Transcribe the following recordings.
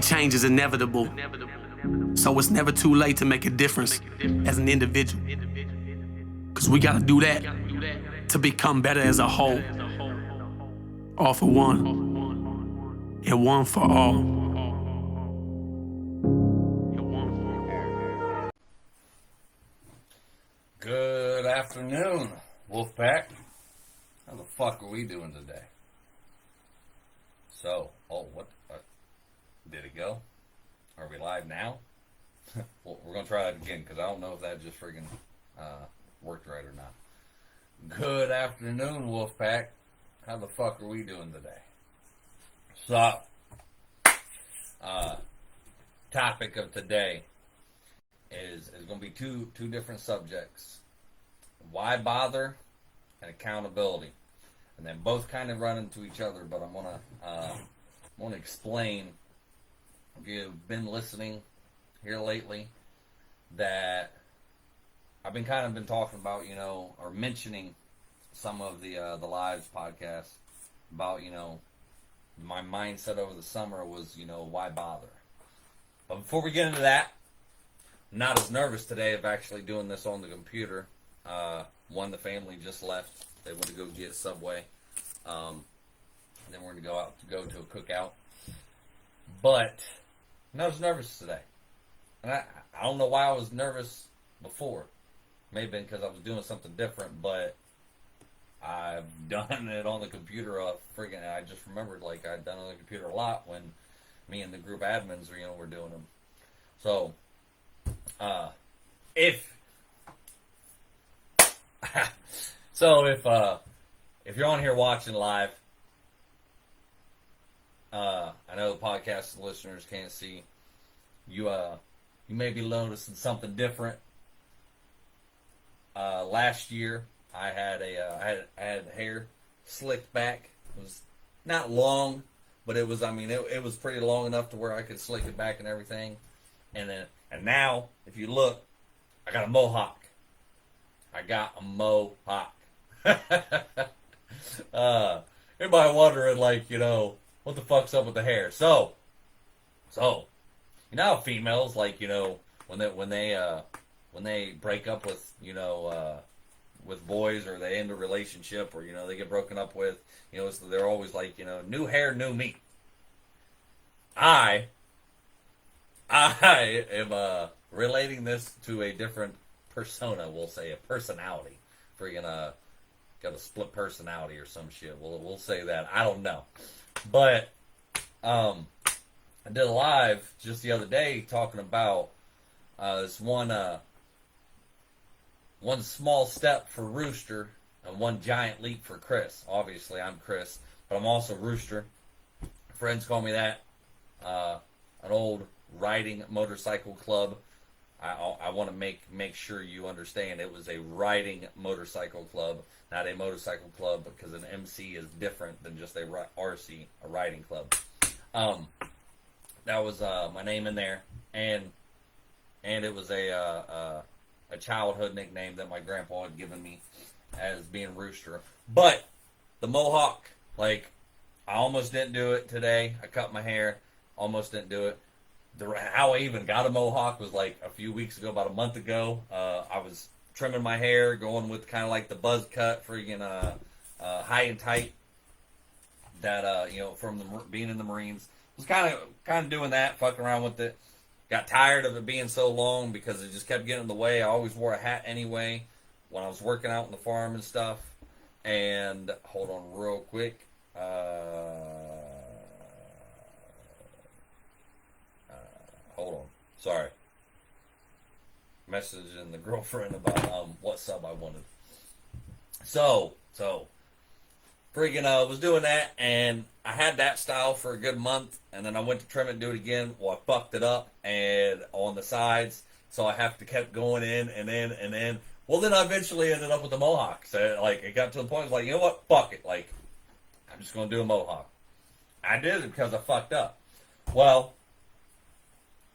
see, change is inevitable. So it's never too late to make a difference as an individual. Cause we gotta do that to become better as a whole. All for one, and one for all. Good afternoon, Wolfpack. How the fuck are we doing today? So, what did it go? Are we live now? Well, we're gonna try that again because I don't know if that just friggin' worked right or not. Good afternoon, Wolfpack. How the fuck are we doing today? So, topic of today is going to be two different subjects: why bother and accountability. And then both kind of run into each other, but I'm gonna explain, if you've been listening here lately, that I've been talking about, or mentioning some of the Lives podcast about, my mindset over the summer was, why bother? But before we get into that, I'm not as nervous today of actually doing this on the computer. The family just left. They went to go get Subway. And then we're going to go to a cookout. But I'm not as nervous today. And I don't know why I was nervous before. Maybe because I was doing something different, but I've done it on the computer. I just remembered, I'd done it on the computer a lot when me and the group admins were doing them. So, if you're on here watching live, I know the podcast listeners can't see you. You may be noticing something different. Last year, I had hair slicked back. It was not long, but it was. It was pretty long enough to where I could slick it back and everything. And now, if you look, I got a mohawk. Everybody wondering, what the fuck's up with the hair? So, how females, when they break up with, with boys, or they end a relationship, or, they get broken up with, so they're always new hair, new me. I am relating this to a different persona, we'll say, a personality. Got a split personality or some shit. We'll say that. I don't know. But I did a live just the other day talking about this one small step for Rooster and one giant leap for Chris. Obviously, I'm Chris, but I'm also Rooster. Friends call me that. An old riding motorcycle club. I want to make sure you understand it was a riding motorcycle club, not a motorcycle club, because an MC is different than just a RC, a riding club. That was my name in there, and it was a childhood nickname that my grandpa had given me as being Rooster. But the mohawk, I almost didn't do it today. I cut my hair, almost didn't do it. How I even got a mohawk was a few weeks ago, about a month ago. I was trimming my hair, going with kind of the buzz cut, high and tight. That from being in the Marines, was kind of doing that, fucking around with it. Got tired of it being so long because it just kept getting in the way. I always wore a hat anyway when I was working out on the farm and stuff. And hold on real quick. Hold on. Sorry. Messaging the girlfriend about what sub I wanted. So was doing that, and I had that style for a good month, and then I went to trim it and do it again. Well, I fucked it up and on the sides, so I have to keep going in and in and in. Well, then I eventually ended up with the mohawk. So it got to the point, you know what? Fuck it. I'm just gonna do a mohawk. I did it because I fucked up. Well,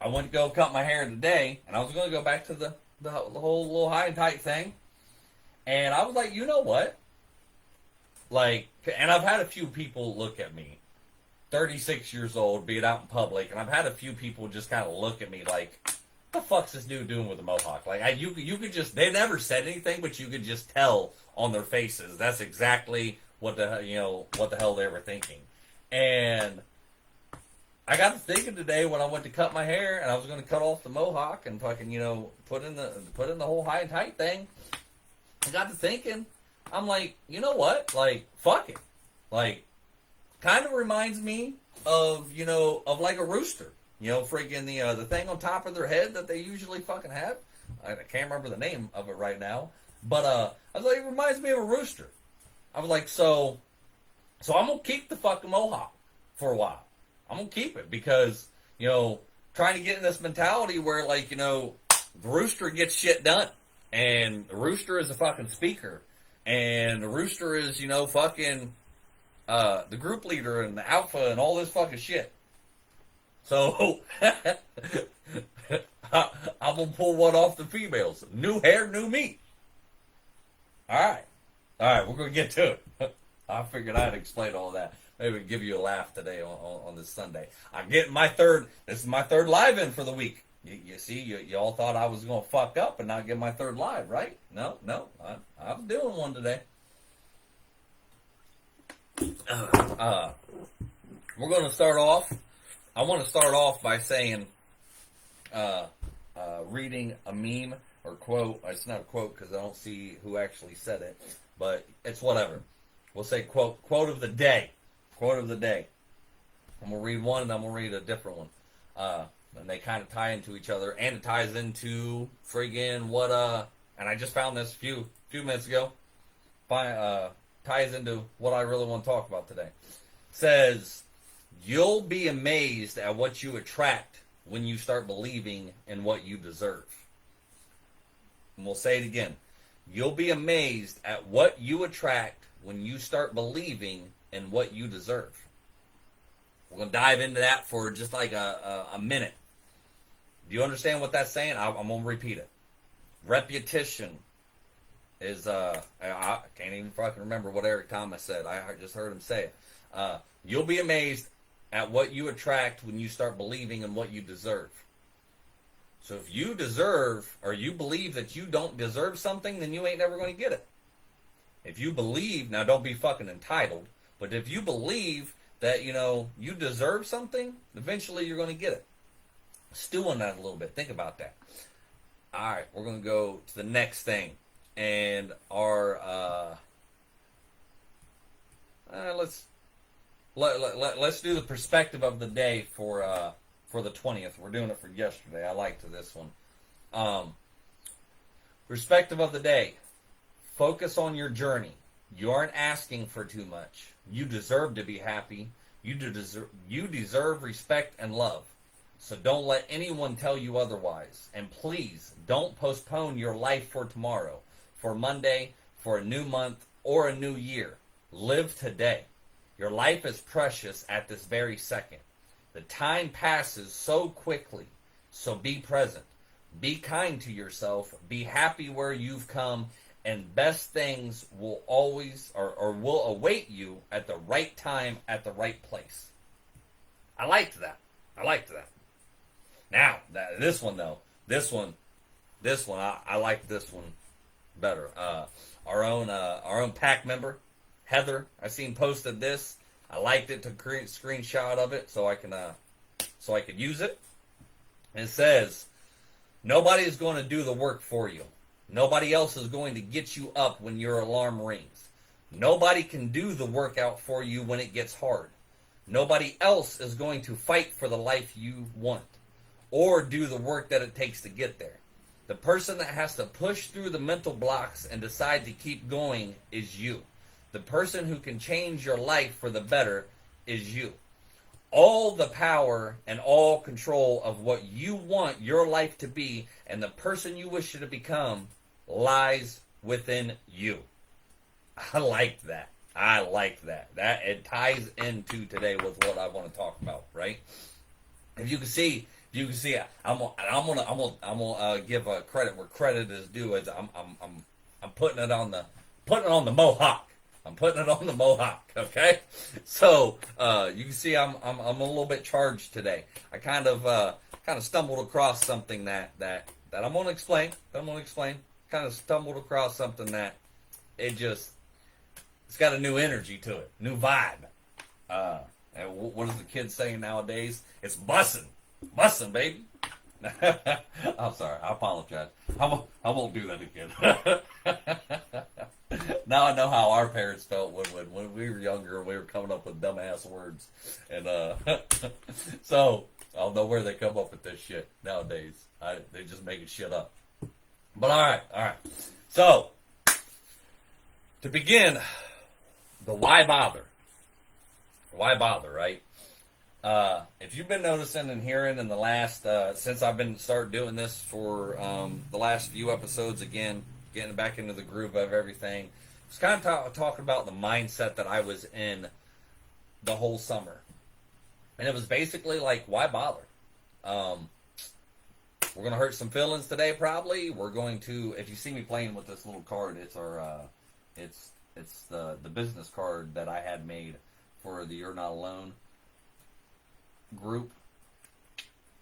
I went to go cut my hair today, and I was going to go back to the whole little high and tight thing. And I was like, you know what? And I've had a few people look at me 36 years old, being out in public, and I've had a few people just kind of look at me like, what the fuck's this dude doing with a mohawk? Like, you could just, they never said anything, but you could just tell on their faces that's exactly what the hell they were thinking. And I got to thinking today when I went to cut my hair, and I was going to cut off the mohawk and fucking, put in the whole high and tight thing. I got to thinking, I'm like, you know what? Like, fuck it. Like, kind of reminds me of, of like a rooster. Freaking the thing on top of their head that they usually fucking have. I can't remember the name of it right now. But I was like, it reminds me of a rooster. I was like, so I'm going to keep the fucking mohawk for a while. I'm going to keep it because, trying to get in this mentality where, like, the rooster gets shit done. And the rooster is a fucking speaker. And the rooster is, fucking the group leader and the alpha and all this fucking shit. So, I'm going to pull one off the females. New hair, new me. All right, we're going to get to it. I figured I'd explain all that. Maybe give you a laugh today on this Sunday. This is my third live in for the week. You see, you all thought I was going to fuck up and not get my third live, right? No, I'm doing one today. We're going to start off. I want to start off by saying, reading a meme or quote. It's not a quote because I don't see who actually said it, but it's whatever. We'll say quote of the day. Quote of the day. I'm going to read one and then I'm going to read a different one. And they kind of tie into each other, and it ties into friggin' what, and I just found this a few minutes ago. Ties into what I really want to talk about today. Says, you'll be amazed at what you attract when you start believing in what you deserve. And we'll say it again. You'll be amazed at what you attract when you start believing in what you deserve. We're going to dive into that for just like a minute. Do you understand what that's saying? I'm going to repeat it. Repetition is, I can't even fucking remember what Eric Thomas said. I just heard him say it. You'll be amazed at what you attract when you start believing in what you deserve. So if you deserve, or you believe that you don't deserve something, then you ain't never going to get it. If you believe, now don't be fucking entitled, but if you believe that, you deserve something, eventually you're going to get it. Stew on that a little bit. Think about that. All right, we're going to go to the next thing. And our, let's do the perspective of the day for the 20th. We're doing it for yesterday. I liked this one. Perspective of the day. Focus on your journey. You aren't asking for too much. You deserve to be happy. You deserve respect and love. So don't let anyone tell you otherwise. And please don't postpone your life for tomorrow, for Monday, for a new month, or a new year. Live today. Your life is precious at this very second. The time passes so quickly, so be present. Be kind to yourself. Be happy where you've come, and best things will always or will await you at the right time at the right place. I liked that. Now, this one, I like this one better. Our own PAC member, Heather, I seen posted this. I liked it, took a screenshot of it so I could use it. And it says, nobody is going to do the work for you. Nobody else is going to get you up when your alarm rings. Nobody can do the workout for you when it gets hard. Nobody else is going to fight for the life you want or do the work that it takes to get there. The person that has to push through the mental blocks and decide to keep going is you. The person who can change your life for the better is you. All the power and all control of what you want your life to be and the person you wish to become lies within you. I like that. That it ties into today with what I want to talk about, right? If you can see, I'm gonna give credit where credit is due. As I'm putting it on the mohawk. I'm putting it on the mohawk, okay? So you can see I'm a little bit charged today. I kind of stumbled across something that I'm gonna explain. Kind of stumbled across something that it's got a new energy to it, new vibe. And what is the kids saying nowadays? It's bussin', baby. I'm sorry. I apologize. I won't do that again. Now I know how our parents felt when we were younger and we were coming up with dumbass words. And so I don't know where they come up with this shit nowadays. They just making shit up. But all right. So to begin, the why bother? Why bother, right? If you've been noticing and hearing in the last, since I've been started doing this for the last few episodes again, getting back into the groove of everything, I was kind of talking about the mindset that I was in the whole summer. And it was basically like, why bother? We're going to hurt some feelings today, probably. We're going to, if you see me playing with this little card, it's our, it's the business card that I had made for the You're Not Alone group.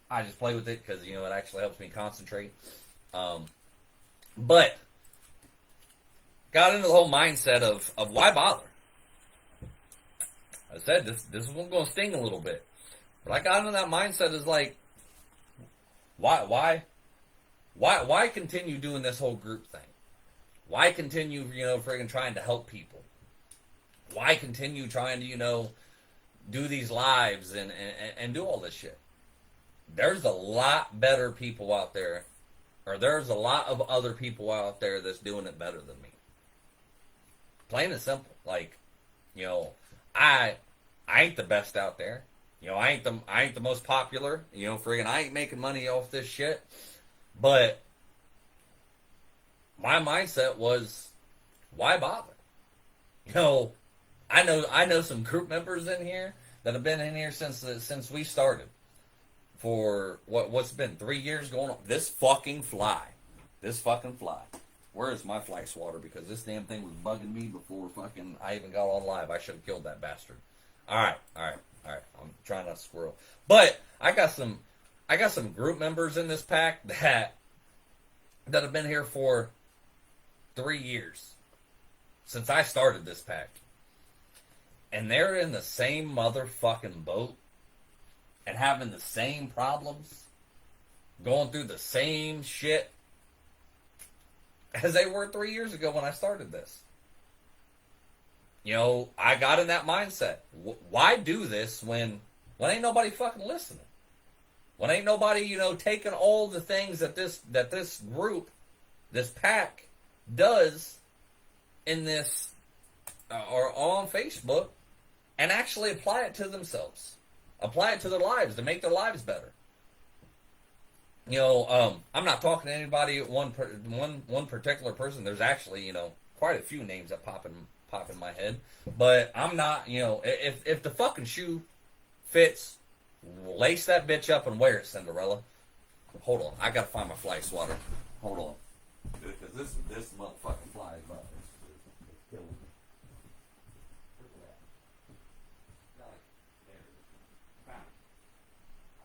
I just play with it because, it actually helps me concentrate. But got into the whole mindset of why bother? I said this is going to sting a little bit. But I got into that mindset is like, why continue doing this whole group thing? Why continue, friggin' trying to help people? Why continue trying to, do these lives and do all this shit? There's a lot better people out there, or there's a lot of other people out there that's doing it better than me. Plain and simple. Like, I ain't the best out there. I ain't the most popular. Friggin' I ain't making money off this shit. But my mindset was, why bother? I know some group members in here that have been in here since we started. For what's been 3 years going on. This fucking fly. Where is my fly swatter? Because this damn thing was bugging me before fucking I even got on live. I should have killed that bastard. All right. I'm trying not to squirrel. But I got some group members in this pack that have been here for 3 years since I started this pack. And they're in the same motherfucking boat and having the same problems, going through the same shit as they were 3 years ago when I started this. I got in that mindset. Why do this when ain't nobody fucking listening? When ain't nobody, taking all the things that this group, this pack, does in this or on Facebook and actually apply it to themselves, apply it to their lives to make their lives better. I'm not talking to anybody, one particular person. There's actually, quite a few names that pop in my head, but I'm not, if the fucking shoe fits, lace that bitch up and wear it, Cinderella. Hold on, I gotta find my fly swatter. Hold on, because this motherfucking fly is about it's killing me.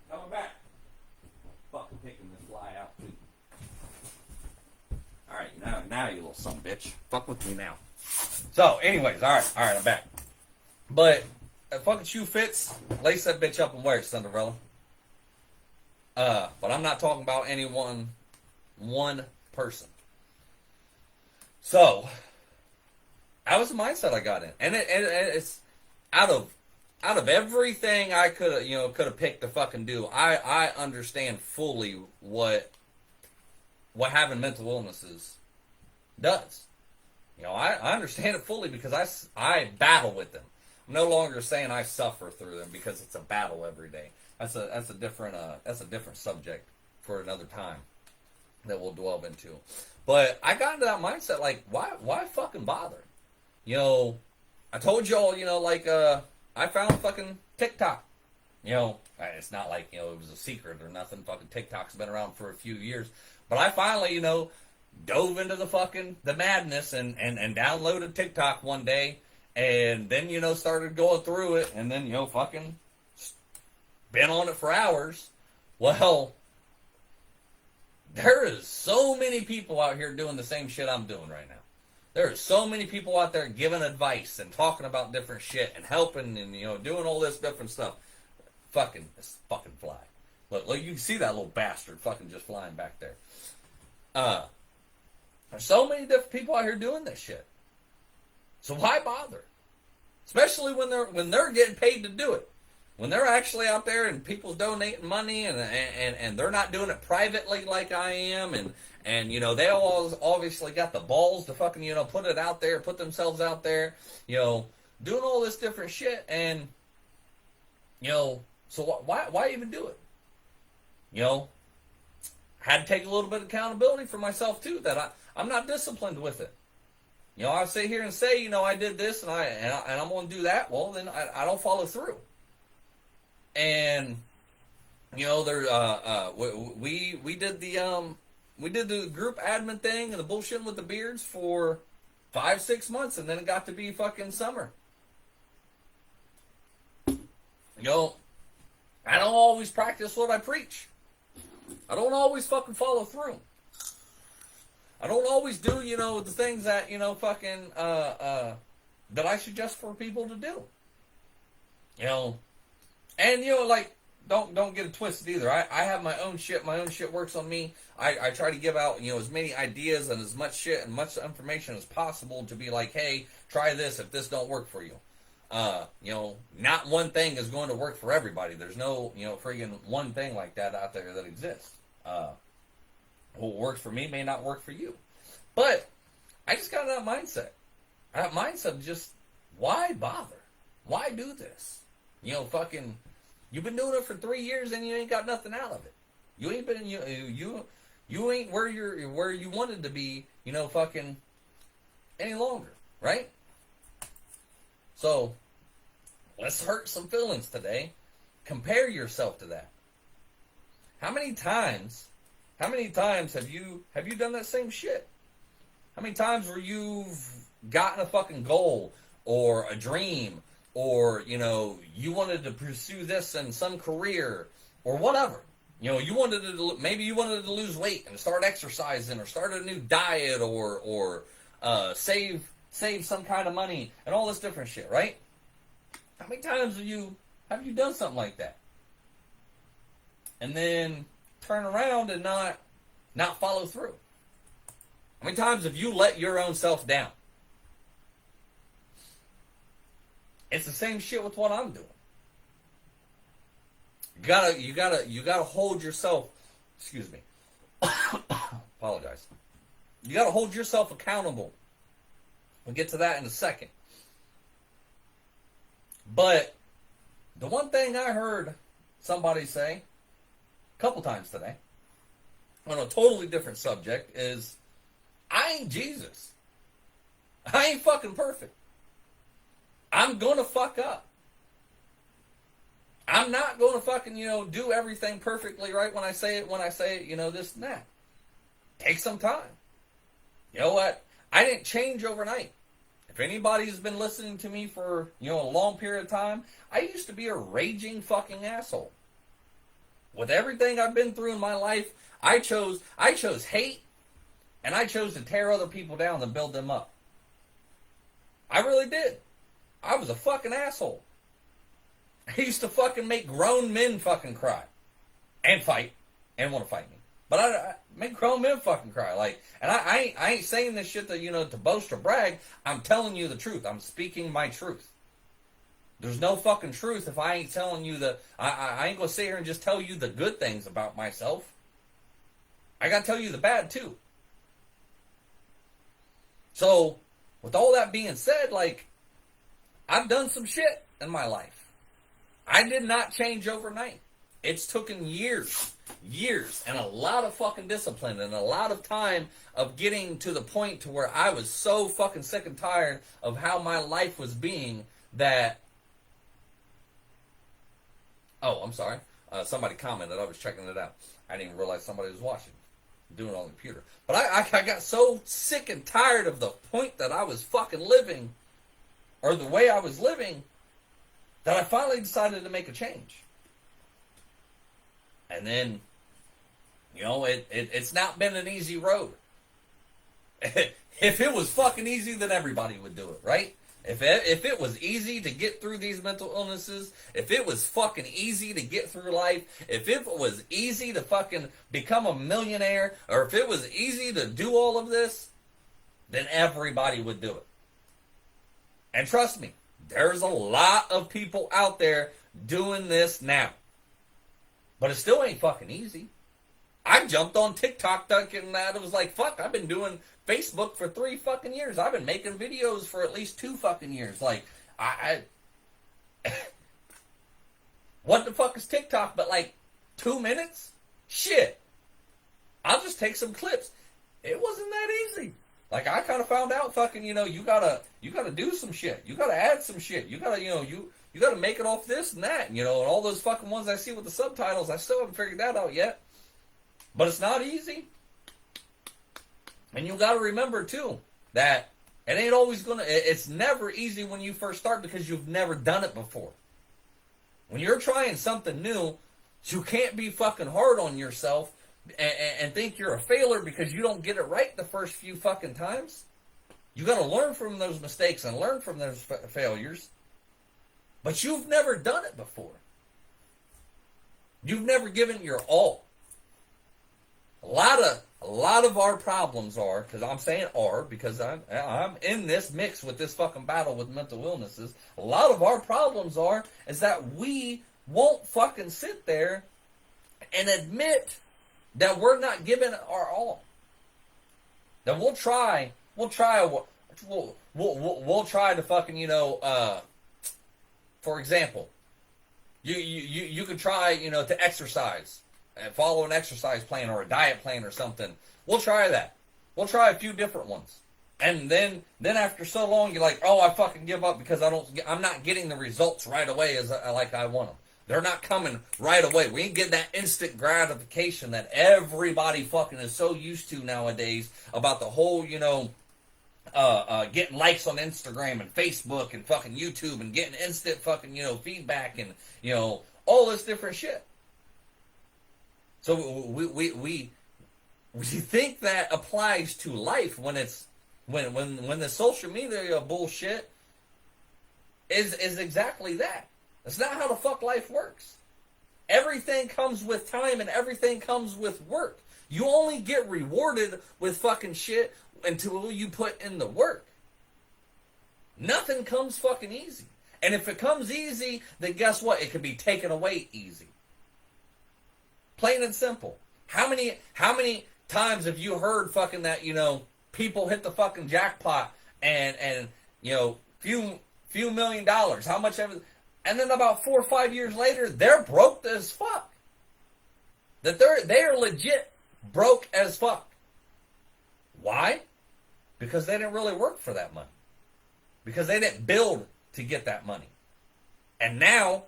Coming back. Fucking picking this fly out too. Alright, now you little son of a bitch. Fuck with me now. So, anyways, alright, I'm back. But if fucking shoe fits, lace that bitch up and wear it, Cinderella. But I'm not talking about any one person. So, that was the mindset I got in. And it's out of everything I could have picked to fucking do, I understand fully what having mental illnesses does. I understand it fully because I battle with them. I'm no longer saying I suffer through them because it's a battle every day. That's a different subject for another time that we'll delve into. But I got into that mindset like, why fucking bother? I told y'all, I found fucking TikTok. It's not like, it was a secret or nothing. Fucking TikTok's been around for a few years. But I finally, dove into the madness and downloaded TikTok one day And then, started going through it, and then, fucking been on it for hours. Well, there is so many people out here doing the same shit I'm doing right now. There are so many people out there giving advice and talking about different shit and helping and, doing all this different stuff. This fucking fly. Look, you can see that little bastard fucking just flying back there. There's so many different people out here doing this shit. So why bother? Especially when they're getting paid to do it. When they're actually out there and people's donating money and they're not doing it privately like I am and they all obviously got the balls to fucking put it out there, put themselves out there, doing all this different shit and so why even do it? Had to take a little bit of accountability for myself too that I'm not disciplined with it. I sit here and say, I did this and I'm going to do that. Well, then I don't follow through. And there we did the group admin thing and the bullshitting with the beards for 5-6 months, and then it got to be fucking summer. I don't always practice what I preach. I don't always fucking follow through. I don't always do, the things that, fucking, that I suggest for people to do. And, don't get it twisted either. I have my own shit. My own shit works on me. I try to give out, as many ideas and as much shit and much information as possible to be like, hey, try this if this don't work for you. Not one thing is going to work for everybody. There's no, friggin' one thing like that out there that exists. What works for me may not work for you. But I just got that mindset. That mindset of just, why bother? Why do this? You've been doing it for 3 years and you ain't got nothing out of it. You ain't been, you ain't where you wanted to be, fucking any longer, right? So, let's hurt some feelings today. Compare yourself to that. How many times have you done that same shit? How many times where you've gotten a fucking goal or a dream or, you wanted to pursue this in some career or whatever. Maybe you wanted to lose weight and start exercising or start a new diet or save some kind of money and all this different shit, right? How many times have you done something like that? And then turn around and not follow through? How many times have you let your own self down? It's the same shit with what I'm doing. You gotta hold yourself, excuse me, apologize. You gotta hold yourself accountable. We'll get to that in a second. But the one thing I heard somebody say a couple times today on a totally different subject is, I ain't Jesus. I ain't fucking perfect. I'm gonna fuck up. I'm not gonna fucking, do everything perfectly right when I say it, this and that. Take some time. You know what? I didn't change overnight. If anybody's been listening to me for, a long period of time, I used to be a raging fucking asshole. With everything I've been through in my life, I chose hate, and I chose to tear other people down and build them up. I really did. I was a fucking asshole. I used to fucking make grown men fucking cry. And fight. And want to fight me. But I make grown men fucking cry. And I ain't saying this shit to boast or brag. I'm telling you the truth. I'm speaking my truth. There's no fucking truth if I ain't telling you I ain't gonna sit here and just tell you the good things about myself. I gotta tell you the bad too. So, with all that being said, I've done some shit in my life. I did not change overnight. It's taken years, and a lot of fucking discipline and a lot of time of getting to the point to where I was so fucking sick and tired of how my life was being that... Oh, I'm sorry. Somebody commented. I was checking it out. I didn't even realize somebody was watching. Doing it on the computer. But I got so sick and tired of the point that I was fucking living or the way I was living, that I finally decided to make a change. And then, you know, it's not been an easy road. If it was fucking easy, then everybody would do it, right? If it was easy to get through these mental illnesses, if it was fucking easy to get through life, if it was easy to fucking become a millionaire, or if it was easy to do all of this, then everybody would do it. And trust me, there's a lot of people out there doing this now. But it still ain't fucking easy. I jumped on TikTok thinking that it was like, fuck, I've been doing Facebook for 3 fucking years. I've been making videos for at least 2 fucking years. Like, I what the fuck is TikTok but like 2 minutes? Shit. I'll just take some clips. It wasn't that easy. Like, I kind of found out fucking, you know, you gotta do some shit. You gotta add some shit. You gotta, you know, you gotta make it off this and that, you know, and all those fucking ones I see with the subtitles, I still haven't figured that out yet. But it's not easy. And you gotta remember, too, that it ain't always it's never easy when you first start because you've never done it before. When you're trying something new, you can't be fucking hard on yourself and think you're a failure because you don't get it right the first few fucking times. You gotta learn from those mistakes and learn from those failures. But you've never done it before. You've never given your all. A lot of our problems are, because I'm saying are, because I'm in this mix with this fucking battle with mental illnesses. A lot of our problems is that we won't fucking sit there and admit that we're not giving our all. That we'll try to fucking, you know, for example, you could try, you know, to exercise and follow an exercise plan or a diet plan or something. We'll try that. We'll try a few different ones. And then after so long, you're like, oh, I fucking give up because I'm not getting the results right away as like I want them. They're not coming right away. We ain't getting that instant gratification that everybody fucking is so used to nowadays about the whole, you know, getting likes on Instagram and Facebook and fucking YouTube and getting instant fucking, you know, feedback and, you know, all this different shit. So we think that applies to life when it's when the social media bullshit is exactly that. That's not how the fuck life works. Everything comes with time and everything comes with work. You only get rewarded with fucking shit until you put in the work. Nothing comes fucking easy. And if it comes easy, then guess what? It can be taken away easy. Plain and simple. How many times have you heard fucking that, you know, people hit the fucking jackpot and you know, few $1 million. How much ever, and then about 4 or 5 years later, they're broke as fuck. That they're legit broke as fuck. Why? Because they didn't really work for that money. Because they didn't build to get that money. And now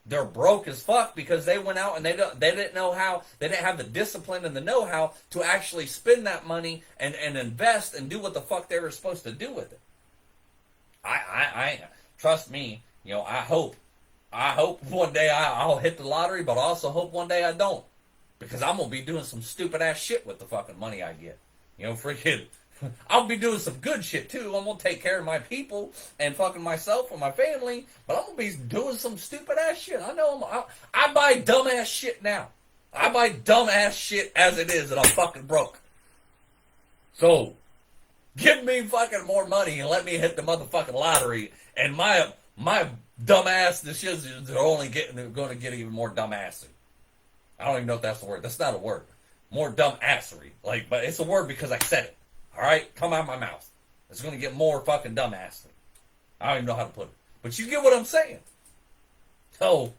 they're broke as fuck because they went out and they didn't know how, they didn't have the discipline and the know-how to actually spend that money and invest and do what the fuck they were supposed to do with it. I trust me, you know, I hope one day I'll hit the lottery, but I also hope one day I don't. Because I'm going to be doing some stupid ass shit with the fucking money I get. You know, freaking, I'll be doing some good shit too. I'm going to take care of my people and fucking myself and my family, but I'm going to be doing some stupid ass shit. I know I buy dumb ass shit now. I buy dumb ass shit as it is and I'm fucking broke. So, give me fucking more money and let me hit the motherfucking lottery and my dumb ass, the shit is only going to get even more dumb assy. I don't even know if that's the word. That's not a word. More dumb assery. Like, but it's a word because I said it. Alright? Come out of my mouth. It's going to get more fucking dumb assery. I don't even know how to put it. But you get what I'm saying. So,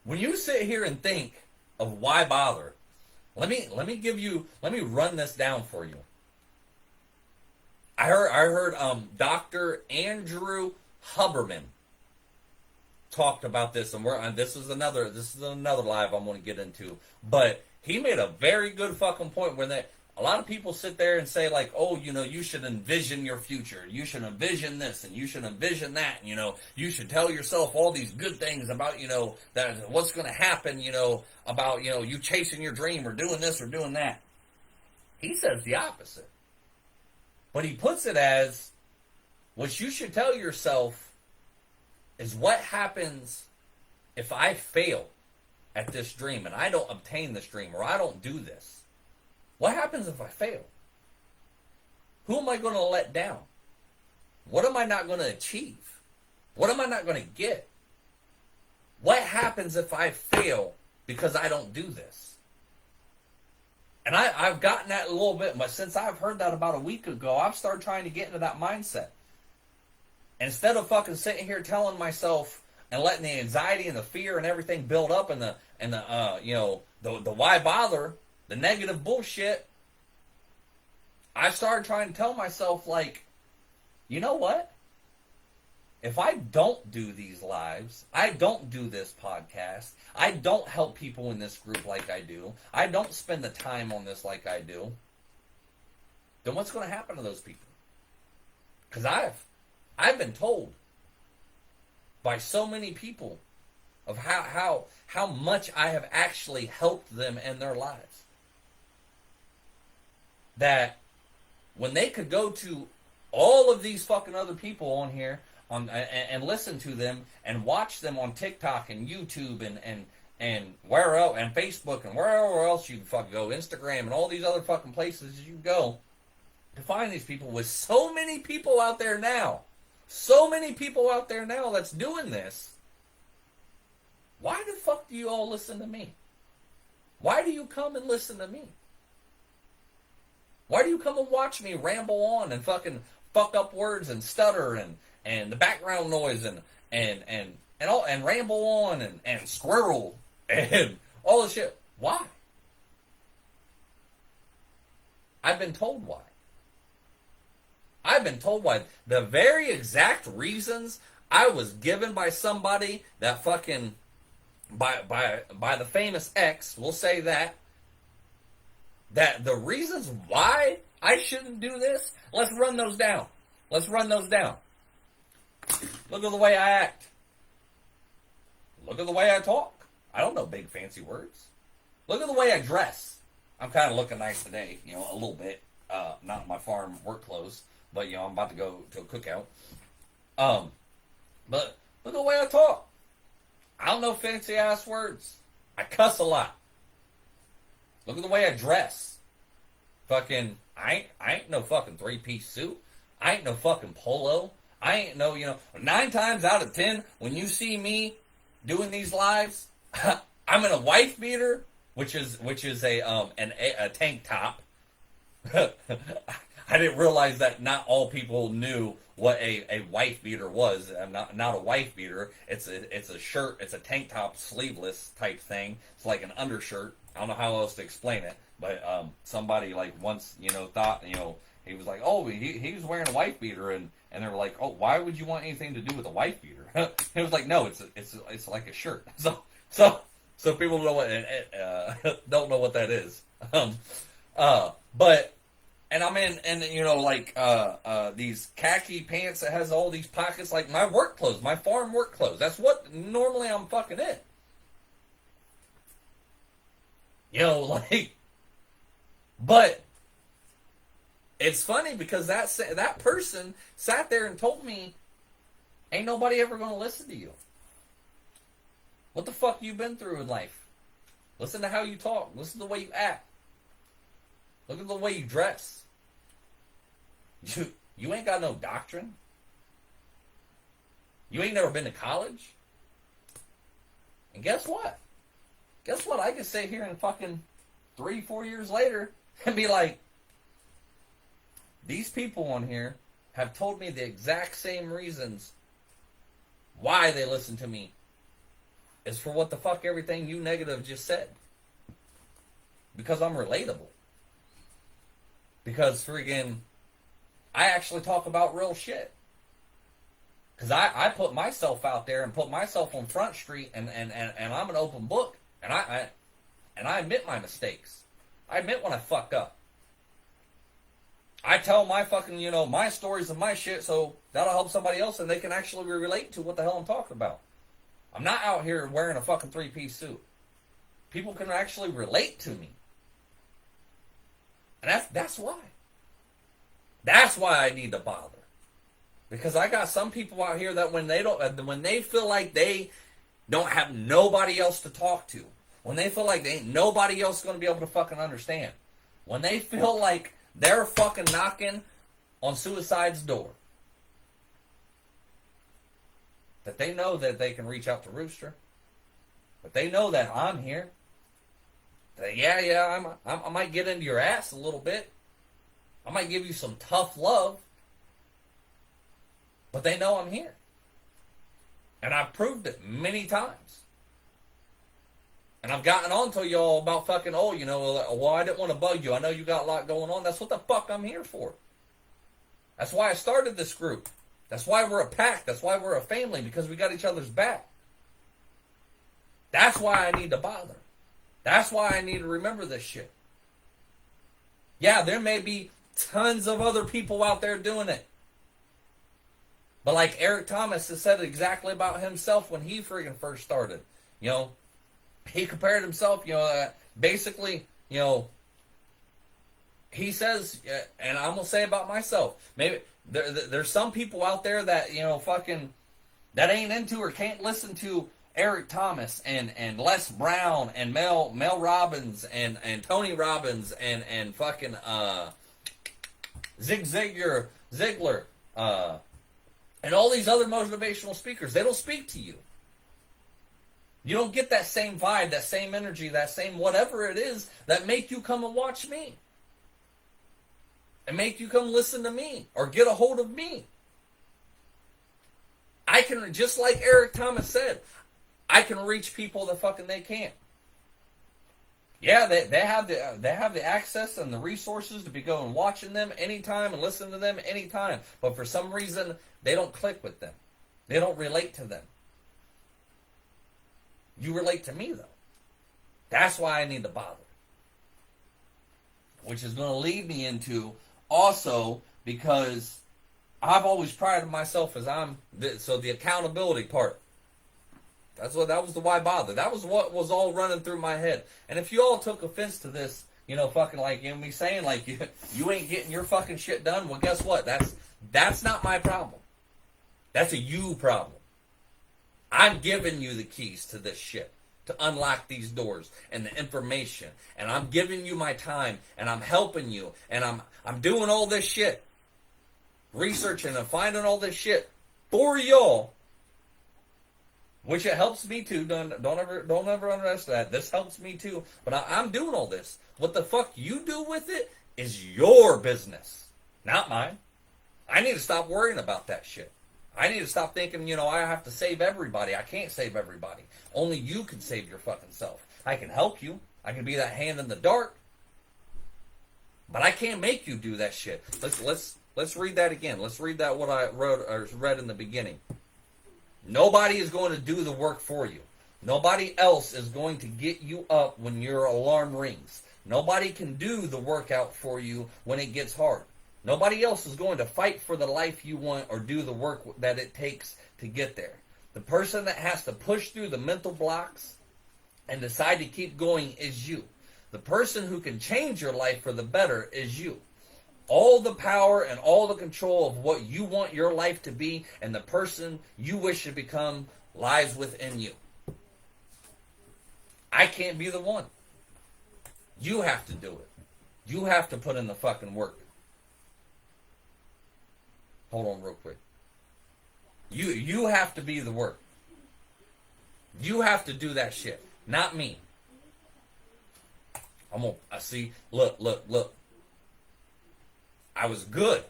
when you sit here and think of why bother, let me run this down for you. I heard Dr. Andrew Huberman talked about this, and this is another live I'm going to get into. But he made a very good fucking point where that a lot of people sit there and say like, oh, you should envision your future. You should envision this and you should envision that. You should tell yourself all these good things about, that what's going to happen, about, you chasing your dream or doing this or doing that. He says the opposite. But he puts it as, what you should tell yourself is what happens if I fail at this dream and I don't obtain this dream or I don't do this. What happens if I fail? Who am I going to let down? What am I not going to achieve? What am I not going to get? What happens if I fail because I don't do this? And I've gotten that a little bit, but since I've heard that about a week ago, I've started trying to get into that mindset. Instead of fucking sitting here telling myself and letting the anxiety and the fear and everything build up and the why bother, the negative bullshit, I started trying to tell myself, like, you know what? If I don't do these lives, I don't do this podcast, I don't help people in this group like I do, I don't spend the time on this like I do, then what's going to happen to those people? Because I've been told by so many people of how much I have actually helped them in their lives. That when they could go to all of these fucking other people on here and listen to them and watch them on TikTok and YouTube and where else, and Facebook and wherever else you can fucking go, Instagram and all these other fucking places you go to find these people, with so many people out there now that's doing this. Why the fuck do you all listen to me? Why do you come and listen to me? Why do you come and watch me ramble on and fucking fuck up words and stutter and the background noise and ramble on and squirrel and all this shit? Why? I've been told why. I've been told why. The very exact reasons I was given by somebody that fucking by the famous X, we'll say that the reasons why I shouldn't do this, let's run those down. Look at the way I act. Look at the way I talk. I don't know big fancy words. Look at the way I dress. I'm kind of looking nice today, a little bit. Not in my farm work clothes, but I'm about to go to a cookout. But look at the way I talk. I don't know fancy ass words. I cuss a lot. Look at the way I dress. Fucking, I ain't no fucking 3-piece suit. I ain't no fucking polo. I ain't no, 9 times out of 10, when you see me doing these lives, I'm in a wife beater, which is a tank top. I didn't realize that not all people knew what a wife beater was. I'm not a wife beater. It's a shirt. It's a tank top, sleeveless type thing. It's like an undershirt. I don't know how else to explain it, but somebody like once thought he was like, oh, he was wearing a wife beater, and they were like, oh, why would you want anything to do with a wife beater? He was like, no, it's like a shirt. So people don't know what that is. But. And I'm in, these khaki pants that has all these pockets, like my work clothes, my farm work clothes. That's what normally I'm fucking in. But it's funny because that person sat there and told me, ain't nobody ever going to listen to you. What the fuck you been through in life? Listen to how you talk. Listen to the way you act. Look at the way you dress. You ain't got no doctrine. You ain't never been to college. And guess what? I can sit here and fucking 3-4 years later and be like, these people on here have told me the exact same reasons why they listen to me is for what the fuck everything you negative just said. Because I'm relatable. Because friggin', I actually talk about real shit. Because I put myself out there and put myself on Front Street and I'm an open book. And I admit my mistakes. I admit when I fuck up. I tell my fucking, my stories and my shit, so that'll help somebody else and they can actually relate to what the hell I'm talking about. I'm not out here wearing a fucking 3-piece suit. People can actually relate to me. And that's why. That's why I need to bother. Because I got some people out here that when they feel like they don't have nobody else to talk to, when they feel like they ain't nobody else going to be able to fucking understand, when they feel like they're fucking knocking on suicide's door, that they know that they can reach out to Rooster, but they know that I'm here. That I might get into your ass a little bit. I might give you some tough love, but they know I'm here. And I've proved it many times. And I've gotten on to y'all about fucking, well, I didn't want to bug you. I know you got a lot going on. That's what the fuck I'm here for. That's why I started this group. That's why we're a pack. That's why we're a family, because we got each other's back. That's why I need to bother. That's why I need to remember this shit. Yeah, there may be tons of other people out there doing it. But like Eric Thomas has said exactly about himself when he friggin' first started. He compared himself, basically, he says, and I'm going to say about myself, maybe there's some people out there that, fucking, that ain't into or can't listen to Eric Thomas and Les Brown and Mel Robbins and Tony Robbins and fucking Zig Ziglar, and all these other motivational speakers. They don't speak to you. You don't get that same vibe, that same energy, that same whatever it is that make you come and watch me. And make you come listen to me or get a hold of me. I can, just like Eric Thomas said, I can reach people that fucking they can't. Yeah, they have the access and the resources to be going watching them anytime and listening to them anytime. But for some reason, they don't click with them. They don't relate to them. You relate to me, though. That's why I need to bother. Which is going to lead me into also, because I've always prided myself as the accountability part. That was the why bother. That was what was all running through my head. And if you all took offense to this, fucking like me saying like you ain't getting your fucking shit done, well, guess what? That's not my problem. That's a you problem. I'm giving you the keys to this shit, to unlock these doors and the information, and I'm giving you my time, and I'm helping you, and I'm doing all this shit, researching and finding all this shit for y'all, which it helps me too. Don't ever underestimate that. This helps me too, but I'm doing all this. What the fuck you do with it is your business, not mine. I need to stop worrying about that shit. I need to stop thinking, I have to save everybody. I can't save everybody. Only you can save your fucking self. I can help you. I can be that hand in the dark. But I can't make you do that shit. Let's read that again. Let's read that what I wrote or read in the beginning. Nobody is going to do the work for you. Nobody else is going to get you up when your alarm rings. Nobody can do the workout for you when it gets hard. Nobody else is going to fight for the life you want or do the work that it takes to get there. The person that has to push through the mental blocks and decide to keep going is you. The person who can change your life for the better is you. All the power and all the control of what you want your life to be and the person you wish to become lies within you. I can't be the one. You have to do it. You have to put in the fucking work. Hold on real quick. You have to be the work. You have to do that shit. Not me. See, look. I was good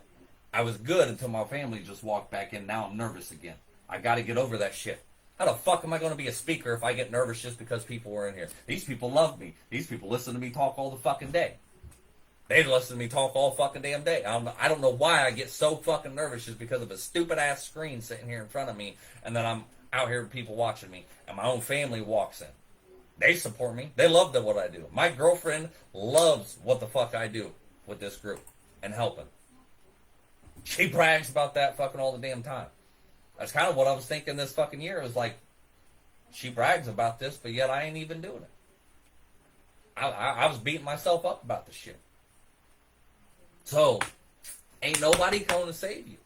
until my family just walked back in. Now I'm nervous again. I gotta get over that shit. How the fuck am I gonna be a speaker if I get nervous just because people were in here? These people love me. These people listen to me talk all the fucking day. They listen to me talk all fucking damn day. I don't know why I get so fucking nervous just because of a stupid ass screen sitting here in front of me, and then I'm out here with people watching me, and my own family walks in. They support me. They love what I do. My girlfriend loves what the fuck I do with this group and helping. She brags about that fucking all the damn time. That's kind of what I was thinking this fucking year. It was like, she brags about this, but yet I ain't even doing it. I was beating myself up about this shit. So, ain't nobody going to save you.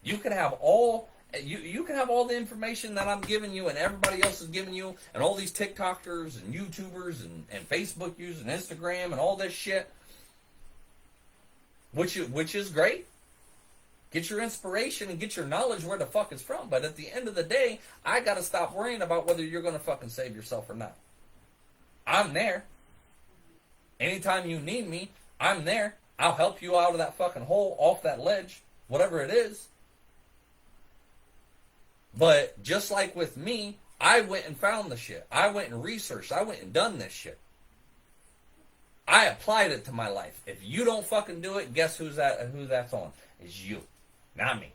You can have all you can have all the information that I'm giving you and everybody else is giving you, and all these TikTokers and YouTubers and Facebook users and Instagram and all this shit, which is great. Get your inspiration and get your knowledge where the fuck it's from. But at the end of the day, I got to stop worrying about whether you're going to fucking save yourself or not. I'm there. Anytime you need me, I'm there. I'll help you out of that fucking hole, off that ledge, whatever it is. But just like with me, I went and found the shit. I went and researched. I went and done this shit. I applied it to my life. If you don't fucking do it, guess who that's on? It's you, not me.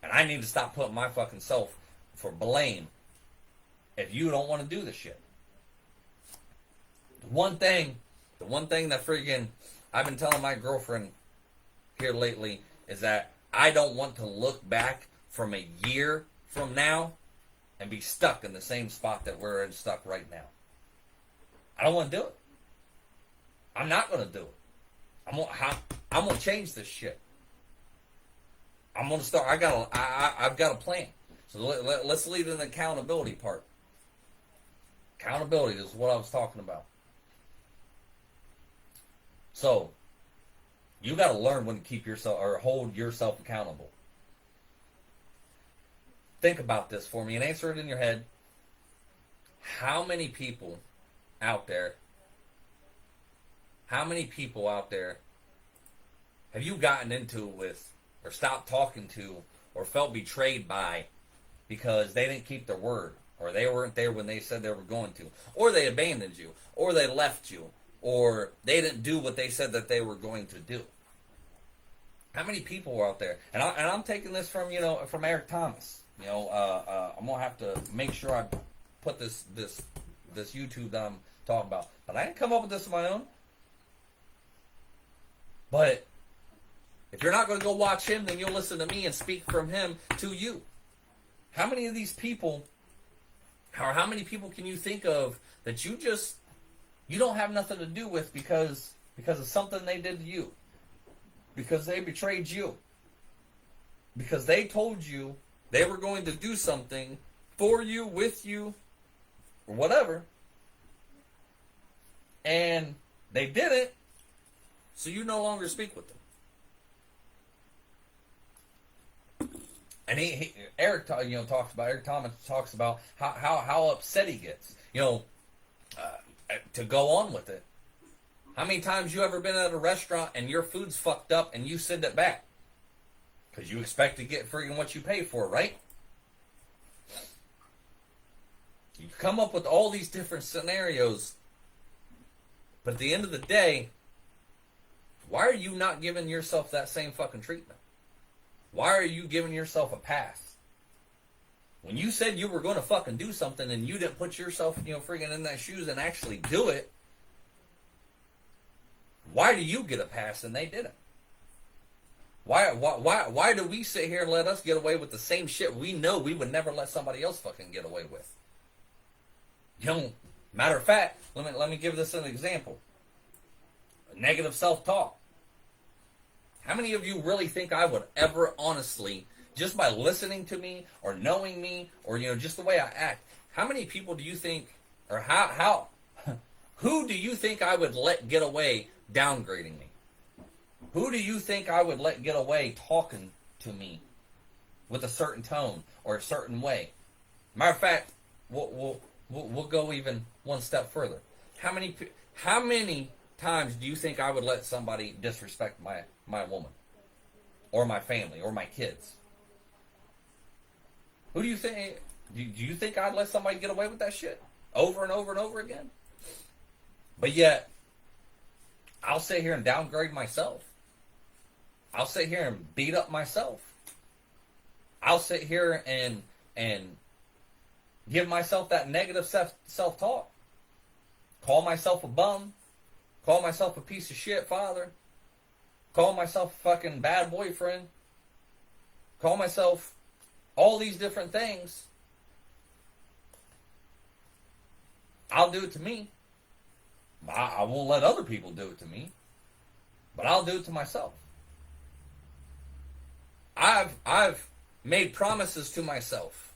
And I need to stop putting my fucking self for blame if you don't want to do this shit. The one thing that friggin' I've been telling my girlfriend here lately is that I don't want to look back from a year from now and be stuck in the same spot that we're in stuck right now. I don't want to do it. I'm not going to do it. I'm going to change this shit. I'm going to start. I've got a plan. So let's lead in the accountability part. Accountability is what I was talking about. So, you got to learn when to keep yourself or hold yourself accountable. Think about this for me and answer it in your head. How many people out there have you gotten into it with, or stopped talking to, or felt betrayed by because they didn't keep their word, or they weren't there when they said they were going to, or they abandoned you, or they left you, or they didn't do what they said that they were going to do? How many people were out there? And I'm taking this from Eric Thomas. I'm gonna have to make sure I put this YouTube that I'm talking about. But I didn't come up with this on my own. But if you're not going to go watch him, then you'll listen to me and speak from him to you. How many of these people, or how many people can you think of that you don't have nothing to do with because of something they did to you? Because they betrayed you. Because they told you they were going to do something for you, with you, or whatever. And they didn't, so you no longer speak with them. And Eric Thomas talks about how upset he gets. To go on with it. How many times you ever been at a restaurant and your food's fucked up and you send it back? Because you expect to get friggin' what you pay for, right? You come up with all these different scenarios, but at the end of the day, why are you not giving yourself that same fucking treatment? Why are you giving yourself a pass? When you said you were going to fucking do something and you didn't put yourself, friggin' in that shoes and actually do it, why do you get a pass and they didn't? Why do we sit here and let us get away with the same shit we know we would never let somebody else fucking get away with? Matter of fact, let me give this an example. Negative self-talk. How many of you really think I would ever honestly, just by listening to me or knowing me or just the way I act, how many people do you think, or who do you think I would let get away downgrading me? Who do you think I would let get away talking to me with a certain tone or a certain way? Matter of fact, we'll go even one step further. How many times do you think I would let somebody disrespect my woman or my family or my kids? Who do you think? Do you think I'd let somebody get away with that shit over and over and over again? But yet, I'll sit here and downgrade myself. I'll sit here and beat up myself. I'll sit here and give myself that negative self-talk. Call myself a bum. Call myself a piece of shit father. call myself a fucking bad boyfriend, call myself all these different things, I'll do it to me. I won't let other people do it to me, but I'll do it to myself. I've made promises to myself.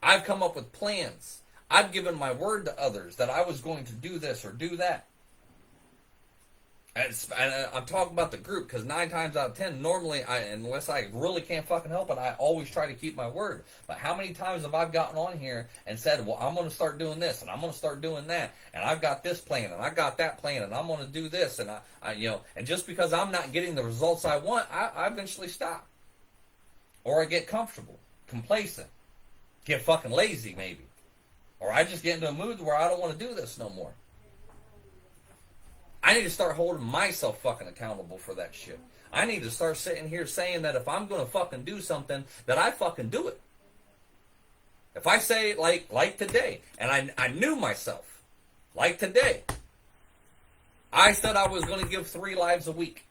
I've come up with plans. I've given my word to others that I was going to do this or do that. And I'm talking about the group, because 9 times out of 10, normally, unless I really can't fucking help it, I always try to keep my word. But how many times have I gotten on here and said, well, I'm going to start doing this, and I'm going to start doing that, and I've got this plan, and I got that plan, and I'm going to do this, and and just because I'm not getting the results I want, I eventually stop. Or I get comfortable, complacent, get fucking lazy maybe. Or I just get into a mood where I don't want to do this no more. I need to start holding myself fucking accountable for that shit. I need to start sitting here saying that if I'm going to fucking do something, that I fucking do it. If I say, like today, and I knew myself, like today, I said I was going to give 3 lives a week.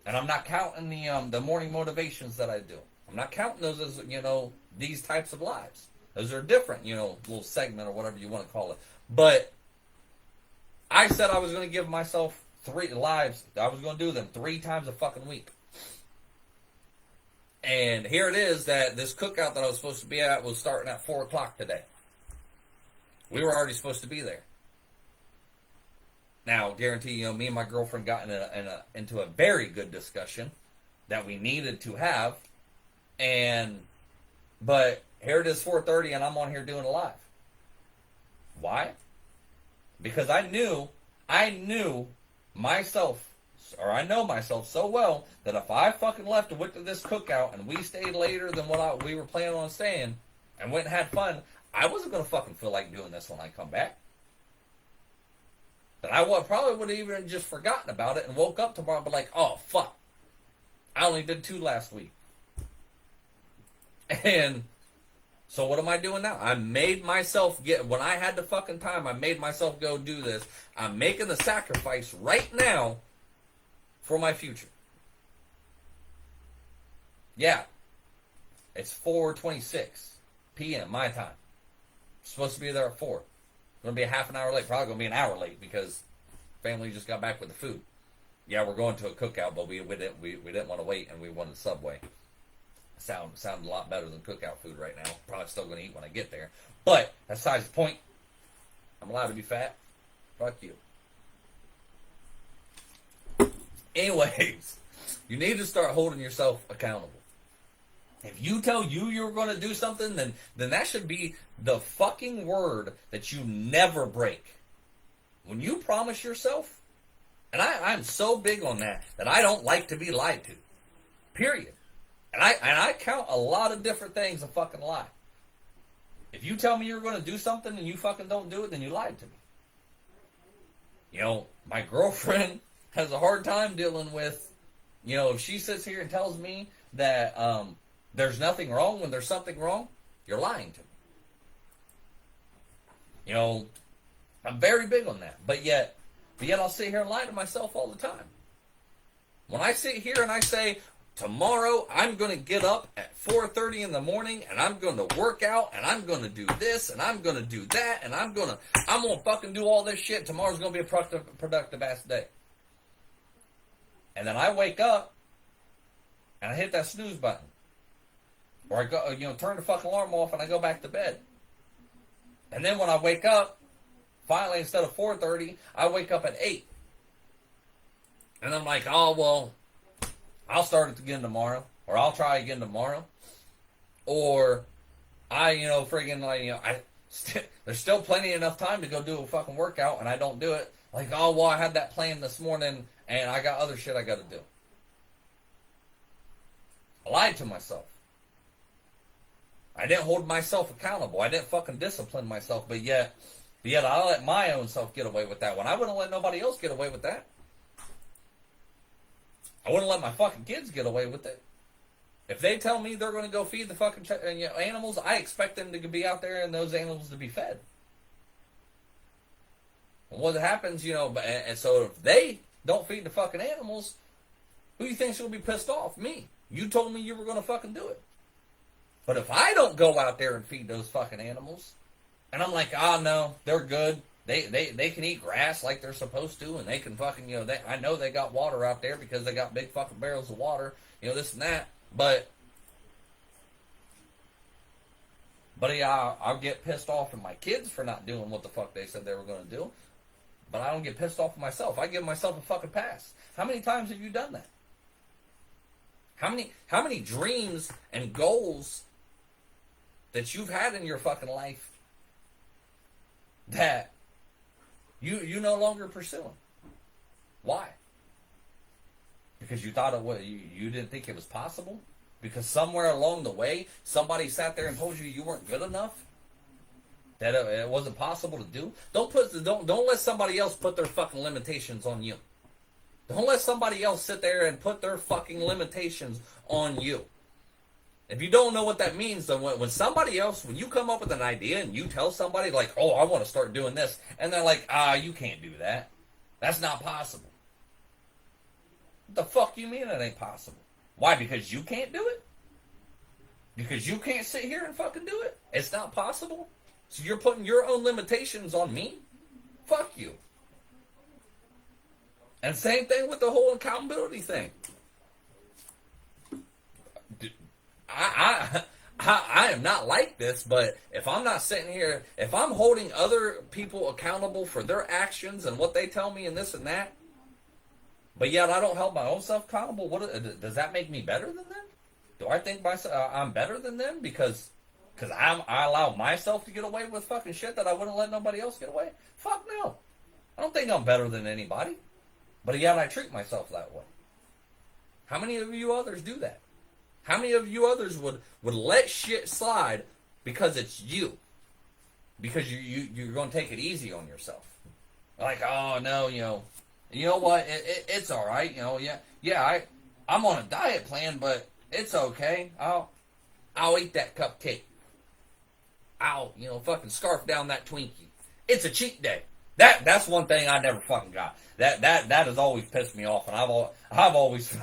And I'm not counting the morning motivations that I do. I'm not counting those as, these types of lives. Those are different, little segment or whatever you want to call it. But I said I was going to give myself 3 lives. I was going to do them 3 times a fucking week. And here it is that this cookout that I was supposed to be at was starting at 4 o'clock today. We were already supposed to be there. Now, guarantee, me and my girlfriend got into a very good discussion that we needed to have. But here it is 4:30 and I'm on here doing it live. Why? Because I knew myself, or I know myself so well, that if I fucking left and went to this cookout and we stayed later than what we were planning on staying and went and had fun, I wasn't going to fucking feel like doing this when I come back. That I probably would have even just forgotten about it and woke up tomorrow and be like, oh, fuck. I only did 2 last week. And so what am I doing now? I made myself when I had the fucking time, I made myself go do this. I'm making the sacrifice right now for my future. Yeah. It's 4:26 p.m. my time. I'm supposed to be there at 4. I'm going to be a half an hour late. Probably going to be an hour late because family just got back with the food. Yeah, we're going to a cookout, but we didn't want to wait, and we wanted Subway. Sound a lot better than cookout food right now. Probably still going to eat when I get there. But that's besides the point. I'm allowed to be fat. Fuck you. Anyways, you need to start holding yourself accountable. If you tell you're going to do something, then that should be the fucking word that you never break. When you promise yourself, and I'm so big on that I don't like to be lied to. Period. And I count a lot of different things a fucking lie. If you tell me you're going to do something and you fucking don't do it, then you lied to me. My girlfriend has a hard time dealing with, if she sits here and tells me that there's nothing wrong when there's something wrong, you're lying to me. I'm very big on that. But yet I'll sit here and lie to myself all the time. When I sit here and I say, tomorrow, I'm going to get up at 4:30 in the morning, and I'm going to work out, and I'm going to do this, and I'm going to do that, and I'm going to fucking do all this shit. Tomorrow's going to be a productive ass day. And then I wake up, and I hit that snooze button. Or I go, turn the fucking alarm off, and I go back to bed. And then when I wake up, finally, instead of 4:30, I wake up at 8. And I'm like, oh, well, I'll start it again tomorrow, or I'll try again tomorrow, or there's still plenty enough time to go do a fucking workout, and I don't do it. Like, oh, well, I had that plan this morning, and I got other shit I got to do. I lied to myself. I didn't hold myself accountable. I didn't fucking discipline myself, but yet I let my own self get away with that one. I wouldn't let nobody else get away with that. I wouldn't let my fucking kids get away with it. If they tell me they're going to go feed the fucking animals, I expect them to be out there and those animals to be fed. And what happens, and so if they don't feed the fucking animals, Who do you think's going to be pissed off? Me. You told me you were going to fucking do it. But if I don't go out there and feed those fucking animals, and I'm like, no, they're good. They can eat grass like they're supposed to, and they can fucking, I know they got water out there because they got big fucking barrels of water, this and that. But yeah, I'll get pissed off at my kids for not doing what the fuck they said they were going to do. But I don't get pissed off at myself. I give myself a fucking pass. How many times have you done that? How many dreams and goals that you've had in your fucking life that you no longer pursuing? Why? Because you thought you didn't think it was possible? Because somewhere along the way, somebody sat there and told you weren't good enough? That it wasn't possible to do? Don't let somebody else put their fucking limitations on you. Don't let somebody else sit there and put their fucking limitations on you. If you don't know what that means, then when somebody else, when you come up with an idea and you tell somebody like, oh, I want to start doing this, and they're like, you can't do that. That's not possible. What the fuck you mean it ain't possible? Why? Because you can't do it? Because you can't sit here and fucking do it? It's not possible? So you're putting your own limitations on me? Fuck you. And same thing with the whole accountability thing. I am not like this, but if I'm not sitting here, if I'm holding other people accountable for their actions and what they tell me and this and that, but yet I don't hold my own self accountable, does that make me better than them? Do I think I'm better than them because I allow myself to get away with fucking shit that I wouldn't let nobody else get away? Fuck no. I don't think I'm better than anybody. But yet I treat myself that way. How many of you others do that? How many of you others would let shit slide because it's you? Because you're going to take it easy on yourself. Like, oh no, you know what? It's all right. I'm on a diet plan, but it's okay. I'll eat that cupcake. I'll fucking scarf down that Twinkie. It's a cheat day. That's one thing I never fucking got. That has always pissed me off, and I've always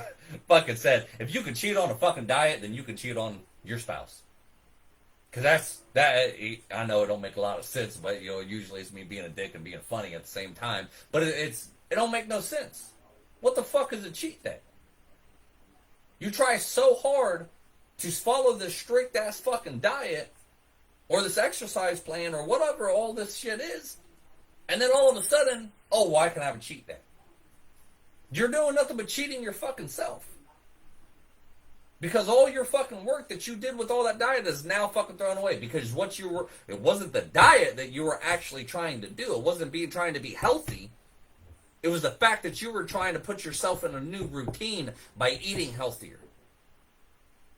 fucking said, if you can cheat on a fucking diet, then you can cheat on your spouse. Cause I know it don't make a lot of sense, but usually it's me being a dick and being funny at the same time. But it don't make no sense. What the fuck is a cheat day? You try so hard to follow this strict ass fucking diet, or this exercise plan, or whatever all this shit is. And then all of a sudden, I can have a cheat day. You're doing nothing but cheating your fucking self. Because all your fucking work that you did with all that diet is now fucking thrown away. Because it wasn't the diet that you were actually trying to do. It wasn't trying to be healthy. It was the fact that you were trying to put yourself in a new routine by eating healthier.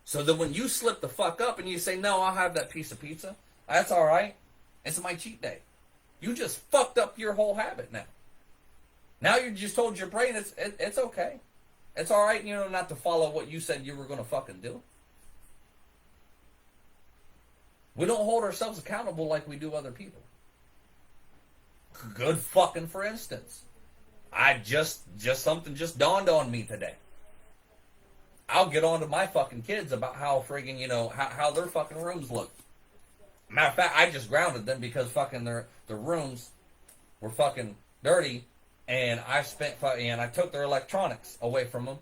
So that when you slip the fuck up and you say, no, I'll have that piece of pizza. That's all right. It's my cheat day. You just fucked up your whole habit now. Now you just told your brain it's okay. It's all right, not to follow what you said you were going to fucking do. We don't hold ourselves accountable like we do other people. Good fucking for instance. Something just dawned on me today. I'll get on to my fucking kids about how friggin', how their fucking rooms look. Matter of fact, I just grounded them because fucking their rooms were fucking dirty, and I took their electronics away from them,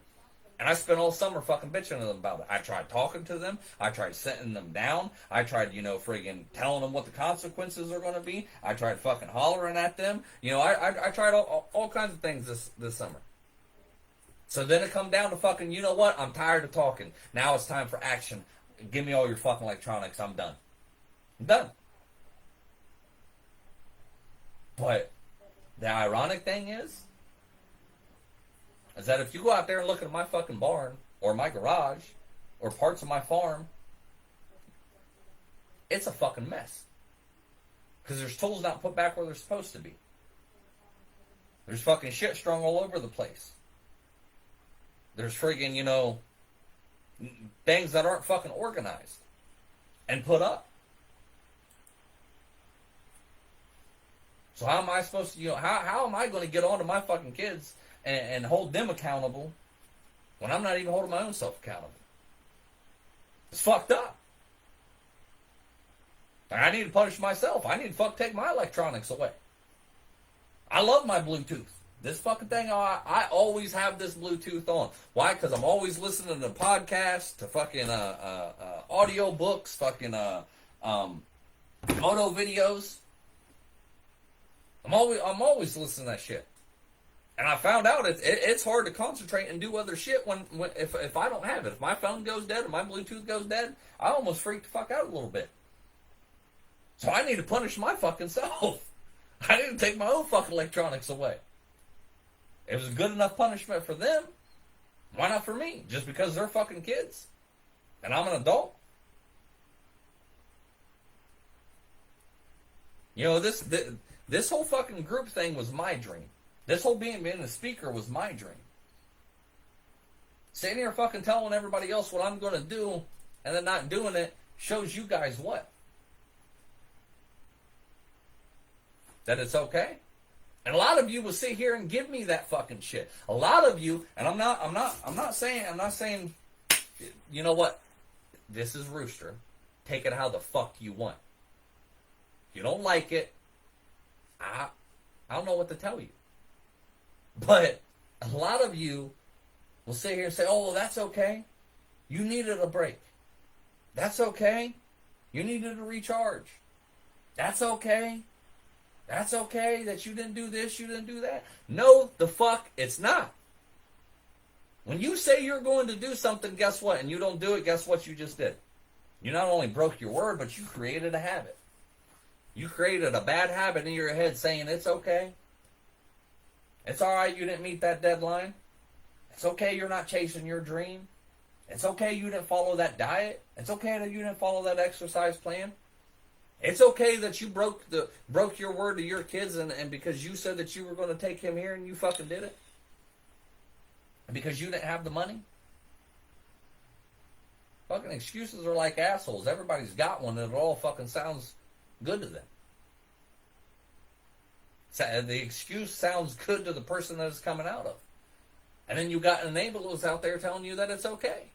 and I spent all summer fucking bitching to them about it. I tried talking to them, I tried sitting them down, I tried, friggin' telling them what the consequences are going to be, I tried fucking hollering at them, I tried all kinds of things this summer. So then it come down to fucking, you know what, I'm tired of talking, now it's time for action, give me all your fucking electronics, I'm done. Done. But the ironic thing is that if you go out there and look at my fucking barn, or my garage, or parts of my farm, it's a fucking mess. Because there's tools not put back where they're supposed to be. There's fucking shit strung all over the place. There's friggin', things that aren't fucking organized and put up. So how am I supposed to, how am I going to get on to my fucking kids and hold them accountable when I'm not even holding my own self accountable. It's fucked up. I need to punish myself. I need to take my electronics away. I love my Bluetooth. This fucking thing, I always have this Bluetooth on. Why? Because I'm always listening to podcasts, to fucking audio books, fucking auto videos. I'm always listening to that shit. And I found out it's hard to concentrate and do other shit when if I don't have it. If my phone goes dead or my Bluetooth goes dead, I almost freak the fuck out a little bit. So I need to punish my fucking self. I need to take my own fucking electronics away. It was a good enough punishment for them. Why not for me? Just because they're fucking kids and I'm an adult. You know, this whole fucking group thing was my dream. This whole being a speaker was my dream. Sitting here fucking telling everybody else what I'm going to do and then not doing it shows you guys what? That it's okay? And a lot of you will sit here and give me that fucking shit. A lot of you, and I'm not saying, you know what? This is Rooster. Take it how the fuck you want. If you don't like it, I don't know what to tell you. But a lot of you will sit here and say, oh, well, that's okay. You needed a break. That's okay. You needed to recharge. That's okay. That's okay that you didn't do this, you didn't do that. No, the fuck, it's not. When you say you're going to do something, guess what? And you don't do it, guess what you just did? You not only broke your word, but you created a habit. You created a bad habit in your head saying it's okay. It's all right you didn't meet that deadline. It's okay you're not chasing your dream. It's okay you didn't follow that diet. It's okay that you didn't follow that exercise plan. It's okay that you broke your word to your kids and because you said that you were going to take him here and you fucking did it. And because you didn't have the money. Fucking excuses are like assholes. Everybody's got one and it all fucking sounds good to them. The excuse sounds good to the person that it's coming out of. And then you got enablers out there telling you that it's okay.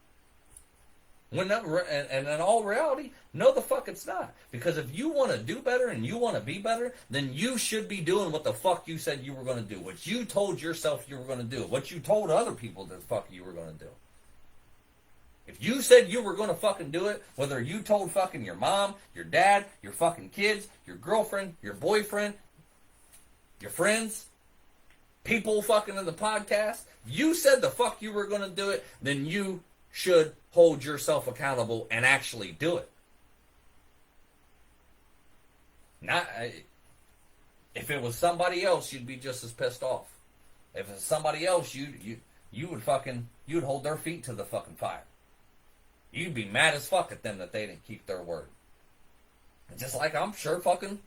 And in all reality, no the fuck it's not. Because if you want to do better and you want to be better, then you should be doing what the fuck you said you were going to do. What you told yourself you were going to do. What you told other people that the fuck you were going to do. If you said you were going to fucking do it, whether you told fucking your mom, your dad, your fucking kids, your girlfriend, your boyfriend, your friends, people fucking in the podcast, you said the fuck you were going to do it, then you should hold yourself accountable and actually do it. Not if it was somebody else, you'd be just as pissed off. If it's somebody else, you'd hold their feet to the fucking fire. You'd be mad as fuck at them that they didn't keep their word. And just like I'm sure fucking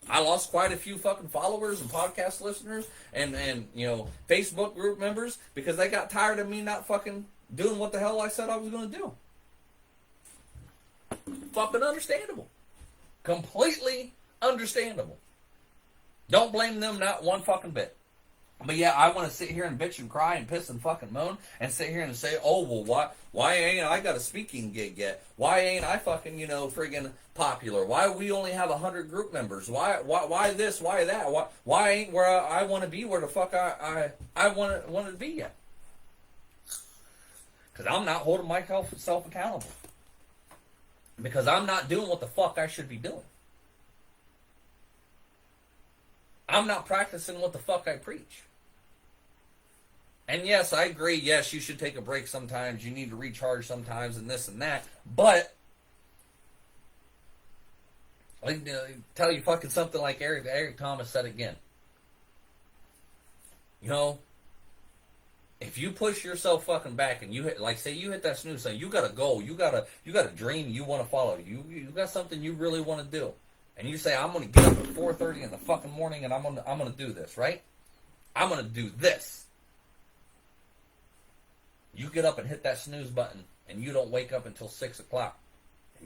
I lost quite a few fucking followers and podcast listeners and you know Facebook group members because they got tired of me not fucking doing what the hell I said I was going to do. Fucking understandable. Completely understandable. Don't blame them not one fucking bit. But yeah, I want to sit here and bitch and cry and piss and fucking moan and sit here and say, oh, well, why ain't I got a speaking gig yet? Why ain't I fucking, friggin' popular? Why we only have 100 group members? Why this? Why that? Why ain't where I want to be where the fuck I want to be yet? Because I'm not holding myself accountable. Because I'm not doing what the fuck I should be doing. I'm not practicing what the fuck I preach. And yes, I agree. Yes, you should take a break sometimes. You need to recharge sometimes and this and that. But I tell you fucking something like Eric Thomas said again. If you push yourself fucking back and you hit, like say you hit that snooze sign, you got a goal, you got a dream you want to follow, you got something you really want to do, and you say I'm going to get up at 4:30 in the fucking morning and I'm going to do this, right? I'm going to do this. You get up and hit that snooze button and you don't wake up until 6 o'clock,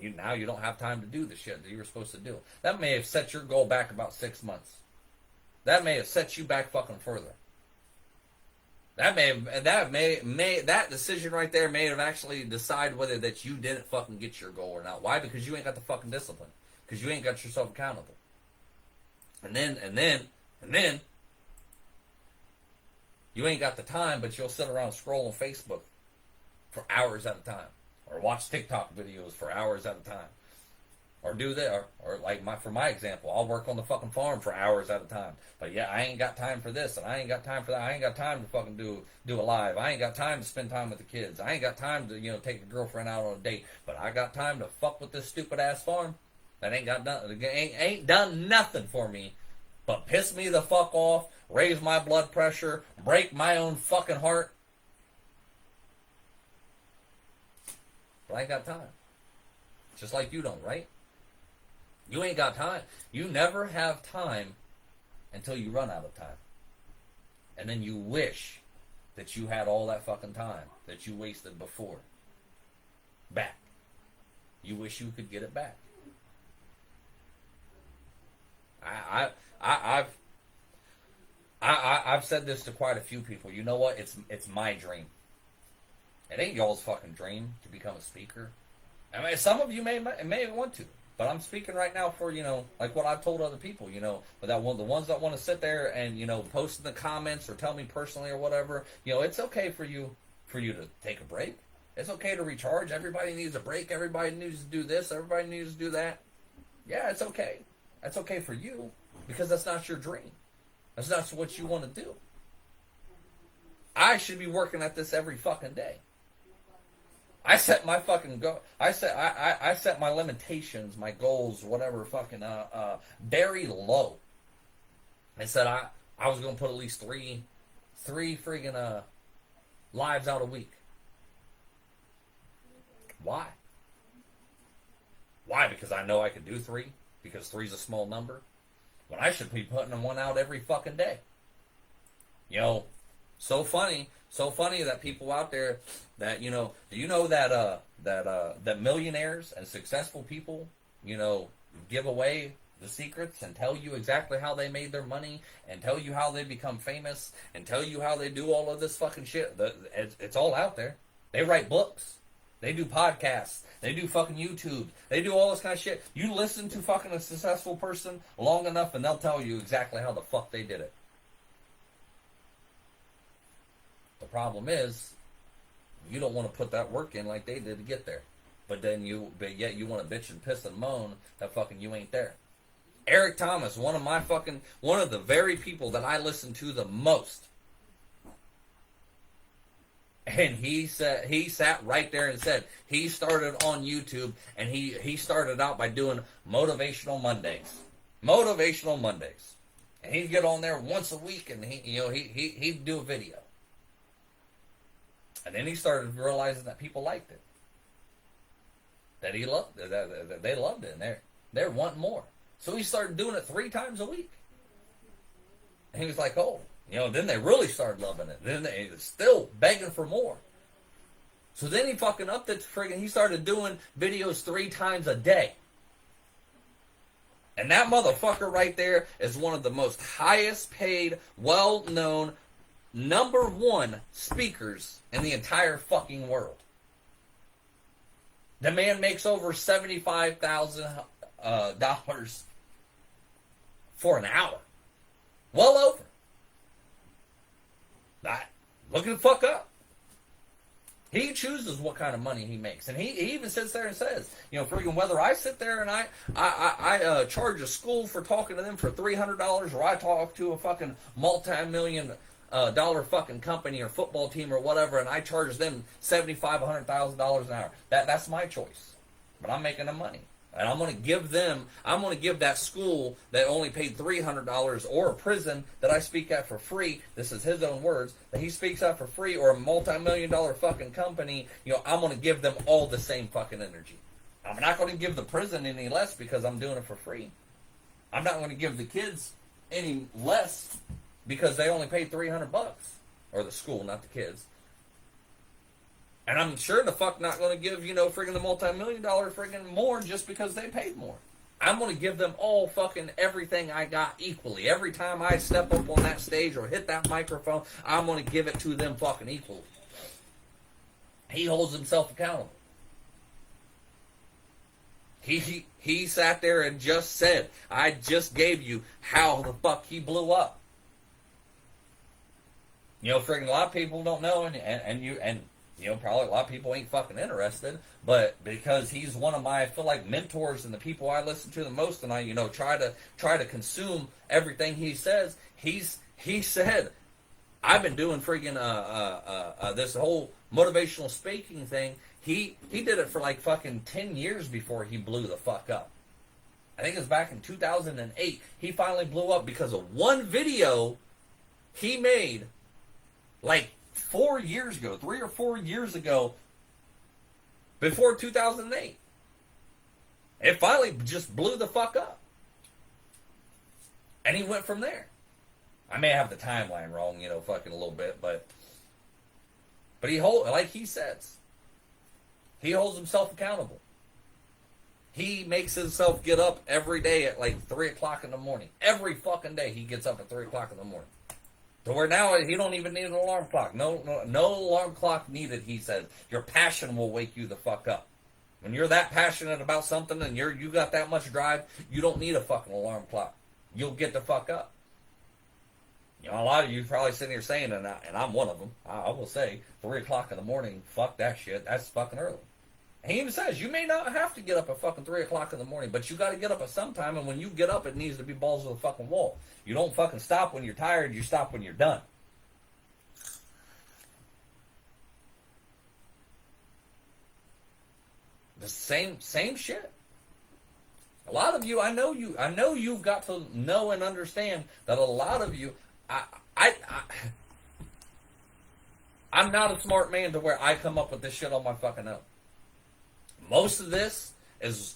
and now you don't have time to do the shit that you were supposed to do. That may have set your goal back about 6 months. That may have set you back fucking further. That decision right there may have actually decided whether that you didn't fucking get your goal or not. Why? Because you ain't got the fucking discipline. Because you ain't got yourself accountable. And then you ain't got the time, but you'll sit around scrolling Facebook for hours at a time, or watch TikTok videos for hours at a time, or do that, or like for my example, I'll work on the fucking farm for hours at a time. But yeah, I ain't got time for this, and I ain't got time for that. I ain't got time to fucking do a live. I ain't got time to spend time with the kids. I ain't got time to take a girlfriend out on a date. But I got time to fuck with this stupid ass farm that ain't done nothing for me, but piss me the fuck off, raise my blood pressure, break my own fucking heart. But I ain't got time. Just like you don't, right? You ain't got time. You never have time until you run out of time. And then you wish that you had all that fucking time that you wasted before back. You wish you could get it back. I've said this to quite a few people. You know what? It's my dream. It ain't y'all's fucking dream to become a speaker. I mean, some of you may want to, but I'm speaking right now for like what I've told other people. But the ones that want to sit there and post in the comments or tell me personally or whatever. It's okay for you to take a break. It's okay to recharge. Everybody needs a break. Everybody needs to do this. Everybody needs to do that. Yeah, it's okay. That's okay for you because that's not your dream. That's not what you want to do. I should be working at this every fucking day. I set my fucking go. I set my limitations, my goals, whatever, fucking very low. I said I was gonna put at least three friggin' lives out a week. Why? Why? Because I know I could do 3. Because 3's a small number. When I should be putting one out every fucking day. So funny that people out there that do you know that millionaires and successful people give away the secrets and tell you exactly how they made their money and tell you how they become famous and tell you how they do all of this fucking shit. It's all out there. They write books. They do podcasts. They do fucking YouTube. They do all this kind of shit. You listen to fucking a successful person long enough and they'll tell you exactly how the fuck they did it. The problem is, you don't want to put that work in like they did to get there. But yet you want to bitch and piss and moan that fucking you ain't there. Eric Thomas, one of the very people that I listen to the most. And he sat right there and said he started on YouTube and he started out by doing Motivational Mondays. Motivational Mondays. And he'd get on there once a week and he'd do a video. And then he started realizing that people liked it. That he loved it. That they loved it. And they're wanting more. So he started doing it 3 times a week. And he was like, oh. Then they really started loving it. Then they still begging for more. So then he fucking upped it to he started doing videos 3 times a day. And that motherfucker right there is one of the most highest paid, well-known, #1 speakers in the entire fucking world. The man makes over $75,000 for an hour. Well over. Look the fuck up. He chooses what kind of money he makes. And he even sits there and says, freaking whether I sit there and I charge a school for talking to them for $300 or I talk to a fucking multi-million dollar fucking company or football team or whatever and I charge them $75,000, $100,000 an hour. That's my choice. But I'm making the money. And I'm going to give that school that only paid $300 or a prison that I speak at for free, this is his own words, that he speaks at for free or a multi-million dollar fucking company, I'm going to give them all the same fucking energy. I'm not going to give the prison any less because I'm doing it for free. I'm not going to give the kids any less because they only paid $300. Or the school, not the kids. And I'm sure the fuck not going to give, friggin' the multi-million dollar friggin' more just because they paid more. I'm going to give them all fucking everything I got equally. Every time I step up on that stage or hit that microphone, I'm going to give it to them fucking equally. He holds himself accountable. He sat there and just said, I just gave you how the fuck he blew up. Friggin' a lot of people don't know, and probably a lot of people ain't fucking interested, but because he's one of my, I feel like, mentors and the people I listen to the most, and I, try to consume everything he says. He said, I've been doing friggin' this whole motivational speaking thing. He did it for like fucking 10 years before he blew the fuck up. I think it was back in 2008. He finally blew up because of one video he made like 4 years ago, 3 or 4 years ago, before 2008. It finally just blew the fuck up. And he went from there. I may have the timeline wrong, fucking a little bit, but like he says, he holds himself accountable. He makes himself get up every day at like 3 o'clock in the morning. Every fucking day he gets up at 3 o'clock in the morning. To where now he don't even need an alarm clock. No alarm clock needed, he says. Your passion will wake you the fuck up. When you're that passionate about something and you got that much drive, you don't need a fucking alarm clock. You'll get the fuck up. A lot of you probably sitting here saying, and I'm one of them, I will say, 3 o'clock in the morning, fuck that shit. That's fucking early. And he even says, you may not have to get up at fucking 3 o'clock in the morning, but you got to get up at some time, and when you get up, it needs to be balls to the fucking wall. You don't fucking stop when you're tired, you stop when you're done. The same shit. A lot of you, I know you've got to know and understand that a lot of you, I'm not a smart man to where I come up with this shit on my fucking own. Most of this is,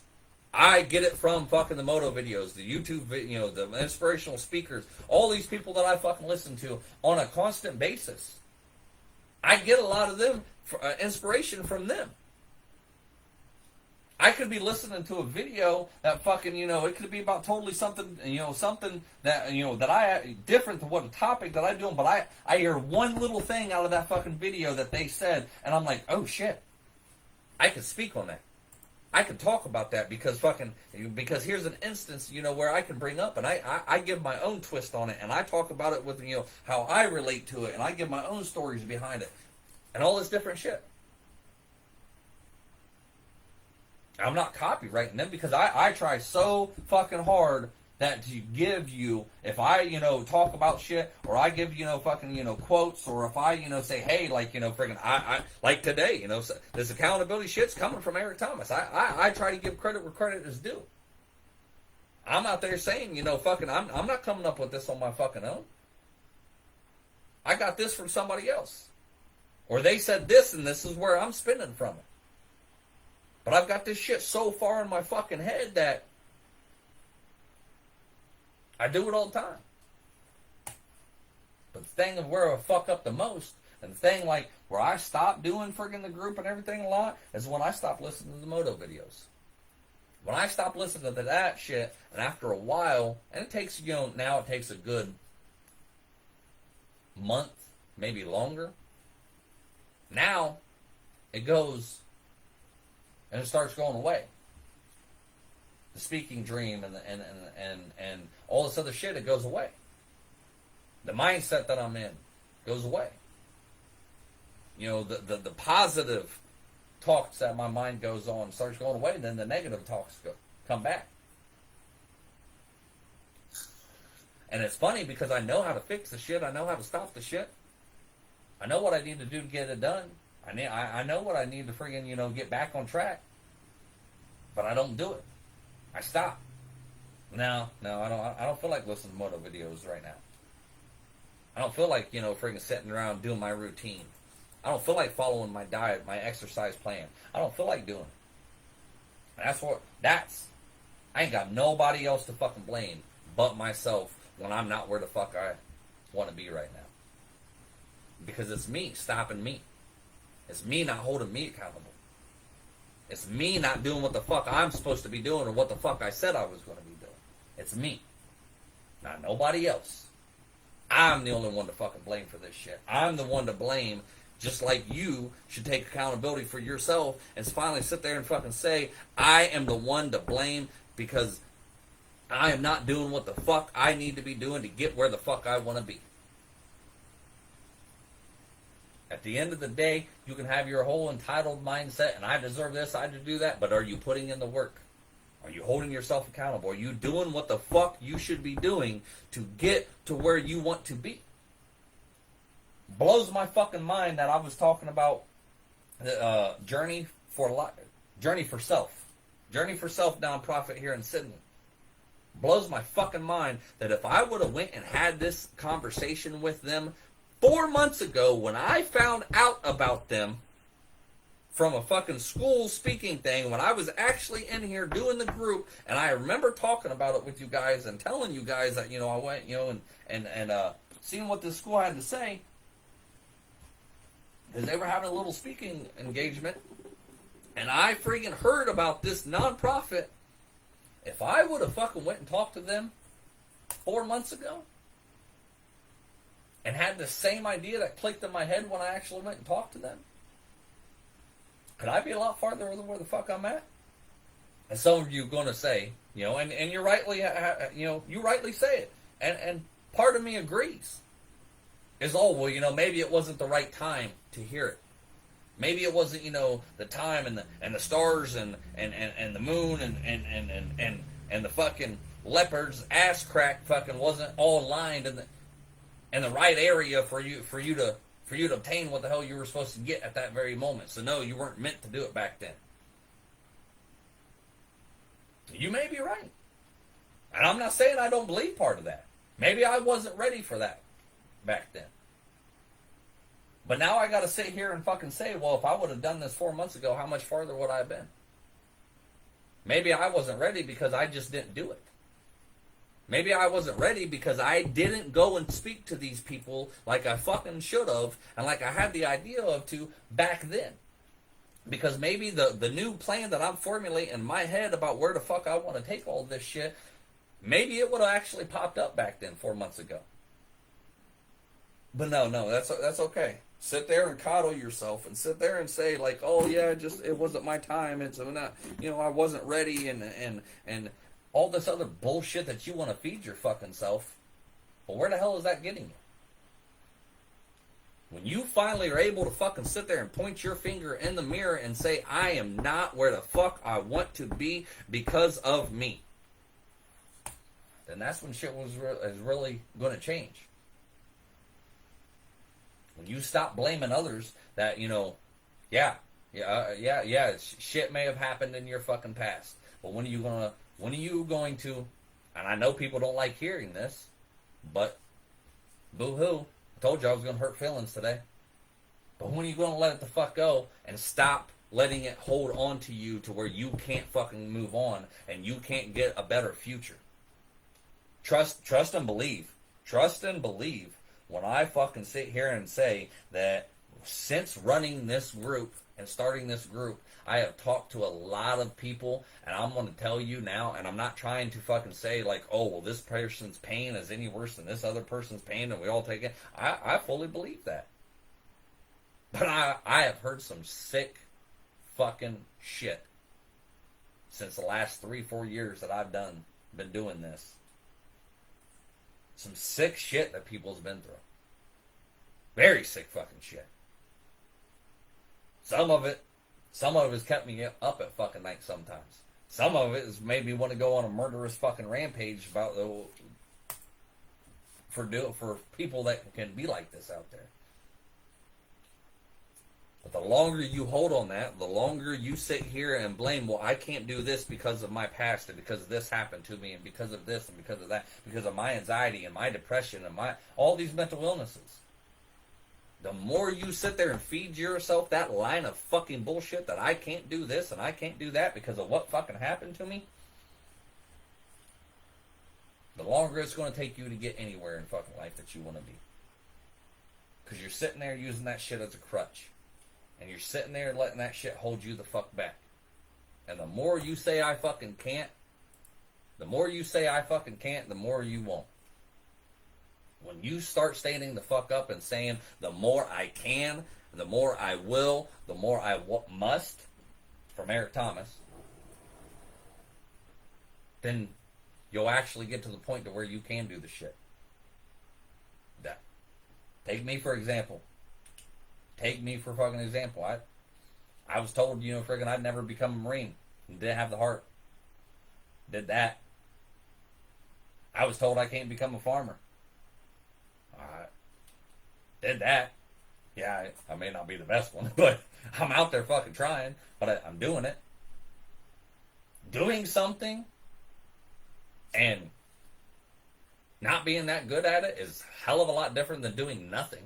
I get it from fucking the moto videos, the YouTube, the inspirational speakers, all these people that I fucking listen to on a constant basis. I get a lot of them, inspiration from them. I could be listening to a video that fucking, it could be about totally something, something that, that I, different to what a topic that I'm doing, but I hear one little thing out of that fucking video that they said, and I'm like, oh shit, I could speak on that. I could talk about that because here's an instance, where I can bring up, and I give my own twist on it, and I talk about it with, how I relate to it, and I give my own stories behind it, and all this different shit. I'm not copywriting them because I try so fucking hard that to give you, if I, talk about shit, or I give, fucking, quotes, or if I, say, hey, like, friggin', I like today, this accountability shit's coming from Eric Thomas. I try to give credit where credit is due. I'm out there saying, fucking, I'm not coming up with this on my fucking own. I got this from somebody else. Or they said this, and this is where I'm spinning from it. But I've got this shit so far in my fucking head that I do it all the time. But the thing of where I fuck up the most, and the thing like where I stop doing friggin' the group and everything a lot, is when I stop listening to the moto videos. When I stop listening to that shit, and after a while, and it takes, now it takes a good month, maybe longer. Now, it goes, and it starts going away. The speaking dream and all this other shit, it goes away. The mindset that I'm in goes away. The positive talks that my mind goes on starts going away, and then the negative talks come back. And it's funny because I know how to fix the shit. I know how to stop the shit. I know what I need to do to get it done. I know what I need to friggin', get back on track. But I don't do it. I stop. No, I don't feel like listening to moto videos right now. I don't feel like, friggin' sitting around doing my routine. I don't feel like following my diet, my exercise plan. I don't feel like doing it. I ain't got nobody else to fucking blame but myself when I'm not where the fuck I want to be right now. Because it's me stopping me. It's me not holding me accountable. It's me not doing what the fuck I'm supposed to be doing or what the fuck I said I was going to be doing. It's me. Not nobody else. I'm the only one to fucking blame for this shit. I'm the one to blame, just like you should take accountability for yourself and finally sit there and fucking say, I am the one to blame because I am not doing what the fuck I need to be doing to get where the fuck I want to be. At the end of the day, you can have your whole entitled mindset, and I deserve this, I deserve do that, but are you putting in the work? Are you holding yourself accountable? Are you doing what the fuck you should be doing to get to where you want to be? Blows my fucking mind that I was talking about the Journey for Self nonprofit here in Sydney. Blows my fucking mind that if I would have went and had this conversation with them 4 months ago when I found out about them from a fucking school speaking thing, when I was actually in here doing the group, and I remember talking about it with you guys and telling you guys that, you know, I went, you know, and seeing what this school had to say, because they were having a little speaking engagement, and I freaking heard about this nonprofit. If I would have fucking went and talked to them 4 months ago, and had the same idea that clicked in my head when I actually went and talked to them, could I be a lot farther than where the fuck I'm at? And some of you are going to say, you know, and you're rightly, you know, you rightly say it. And part of me agrees. Is, oh, well, you know, maybe it wasn't the right time to hear it. Maybe it wasn't, you know, the time and the stars and the moon and the fucking leopard's ass crack fucking wasn't all aligned in the right area for you to obtain what the hell you were supposed to get at that very moment. So no, you weren't meant to do it back then. You may be right. And I'm not saying I don't believe part of that. Maybe I wasn't ready for that back then. But now I got to sit here and fucking say, well, if I would have done this 4 months ago, how much farther would I have been? Maybe I wasn't ready because I just didn't do it. Maybe I wasn't ready because I didn't go and speak to these people like I fucking should have and like I had the idea of to back then. Because maybe the new plan that I'm formulating in my head about where the fuck I want to take all this shit, maybe it would have actually popped up back then 4 months ago. But no, that's okay. Sit there and coddle yourself and sit there and say like, oh yeah, it wasn't my time. It's not, you know, I wasn't ready and all this other bullshit that you want to feed your fucking self. Well, where the hell is that getting you? When you finally are able to fucking sit there and point your finger in the mirror and say, I am not where the fuck I want to be because of me, then that's when shit is really going to change. When you stop blaming others that, you know, shit may have happened in your fucking past. But when are you going to, and I know people don't like hearing this, but boo-hoo, I told you I was going to hurt feelings today. But when are you going to let it the fuck go and stop letting it hold on to you to where you can't fucking move on and you can't get a better future? Trust and believe. Trust and believe when I fucking sit here and say that since running this group and starting this group, I have talked to a lot of people, and I'm going to tell you now, and I'm not trying to fucking say like, oh, well, this person's pain is any worse than this other person's pain, and we all take it. I fully believe that. But I have heard some sick fucking shit since the last 3-4 years that I've been doing this. Some sick shit that people's been through. Very sick fucking shit. Some of it has kept me up at fucking night sometimes. Some of it has made me want to go on a murderous fucking rampage about for people that can be like this out there. But the longer you hold on that, the longer you sit here and blame, well, I can't do this because of my past and because this happened to me and because of this and because of that, because of my anxiety and my depression and all these mental illnesses. The more you sit there and feed yourself that line of fucking bullshit that I can't do this and I can't do that because of what fucking happened to me, the longer it's going to take you to get anywhere in fucking life that you want to be. Because you're sitting there using that shit as a crutch. And you're sitting there letting that shit hold you the fuck back. And the more you say I fucking can't, the more you say I fucking can't, the more you won't. When you start standing the fuck up and saying, the more I can, the more I will, the more I must, from Eric Thomas, then you'll actually get to the point to where you can do the shit. That. Take me for example. Take me for fucking example. I was told, friggin' I'd never become a Marine. Didn't have the heart. Did that. I was told I can't become a farmer. Did that. Yeah, I may not be the best one, but I'm out there fucking trying, but I'm doing it. Doing something and not being that good at it is a hell of a lot different than doing nothing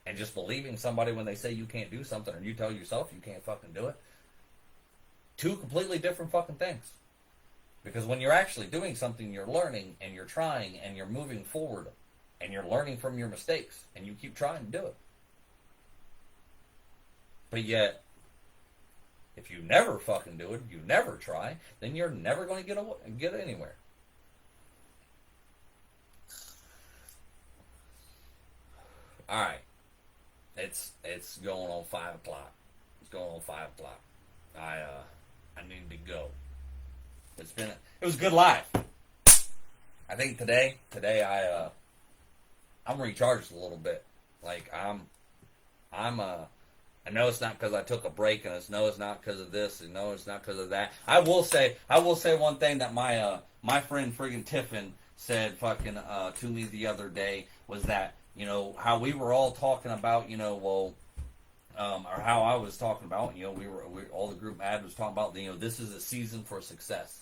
and just believing somebody when they say you can't do something or you tell yourself you can't fucking do it. Two completely different fucking things. Because when you're actually doing something, you're learning and you're trying and you're moving forward and you're learning from your mistakes and you keep trying to do it. But yet, if you never fucking do it, you never try, then you're never going to get anywhere. All right, it's going on 5 o'clock. It's going on 5 o'clock. I need to go. It was a good life. I think today I'm recharged a little bit. Like I know it's not because I took a break, and it's not because of this, and no, it's not because of that. I will say one thing that my friend friggin' Tiffin said fucking to me the other day was that, how we were all talking about, or how I was talking about, we all the group ad was talking about, this is a season for success.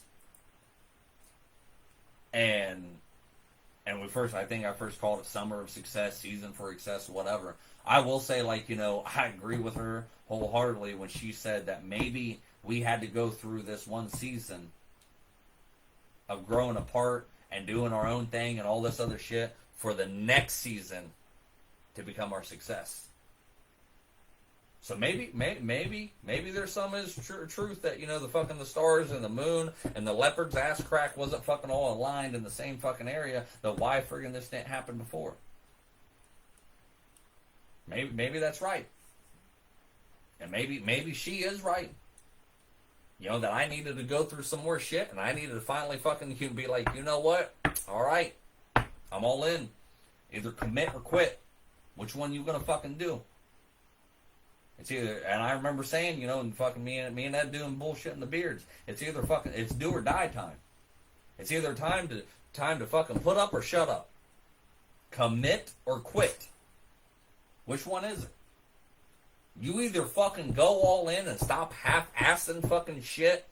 And I think I first called it summer of success, season for success, whatever. I will say, I agree with her wholeheartedly when she said that maybe we had to go through this one season of growing apart and doing our own thing and all this other shit for the next season to become our success. So maybe there's some truth that, the stars and the moon and the leopard's ass crack wasn't fucking all aligned in the same fucking area, that why friggin' this didn't happen before. Maybe that's right. And maybe she is right. That I needed to go through some more shit and I needed to finally fucking be like, you know what? All right. I'm all in. Either commit or quit. Which one you gonna fucking do? It's either, and I remember saying, and fucking me and Ed doing bullshit in the beards. It's either fucking, it's do or die time. It's either time to fucking put up or shut up. Commit or quit. Which one is it? You either fucking go all in and stop half-assing fucking shit,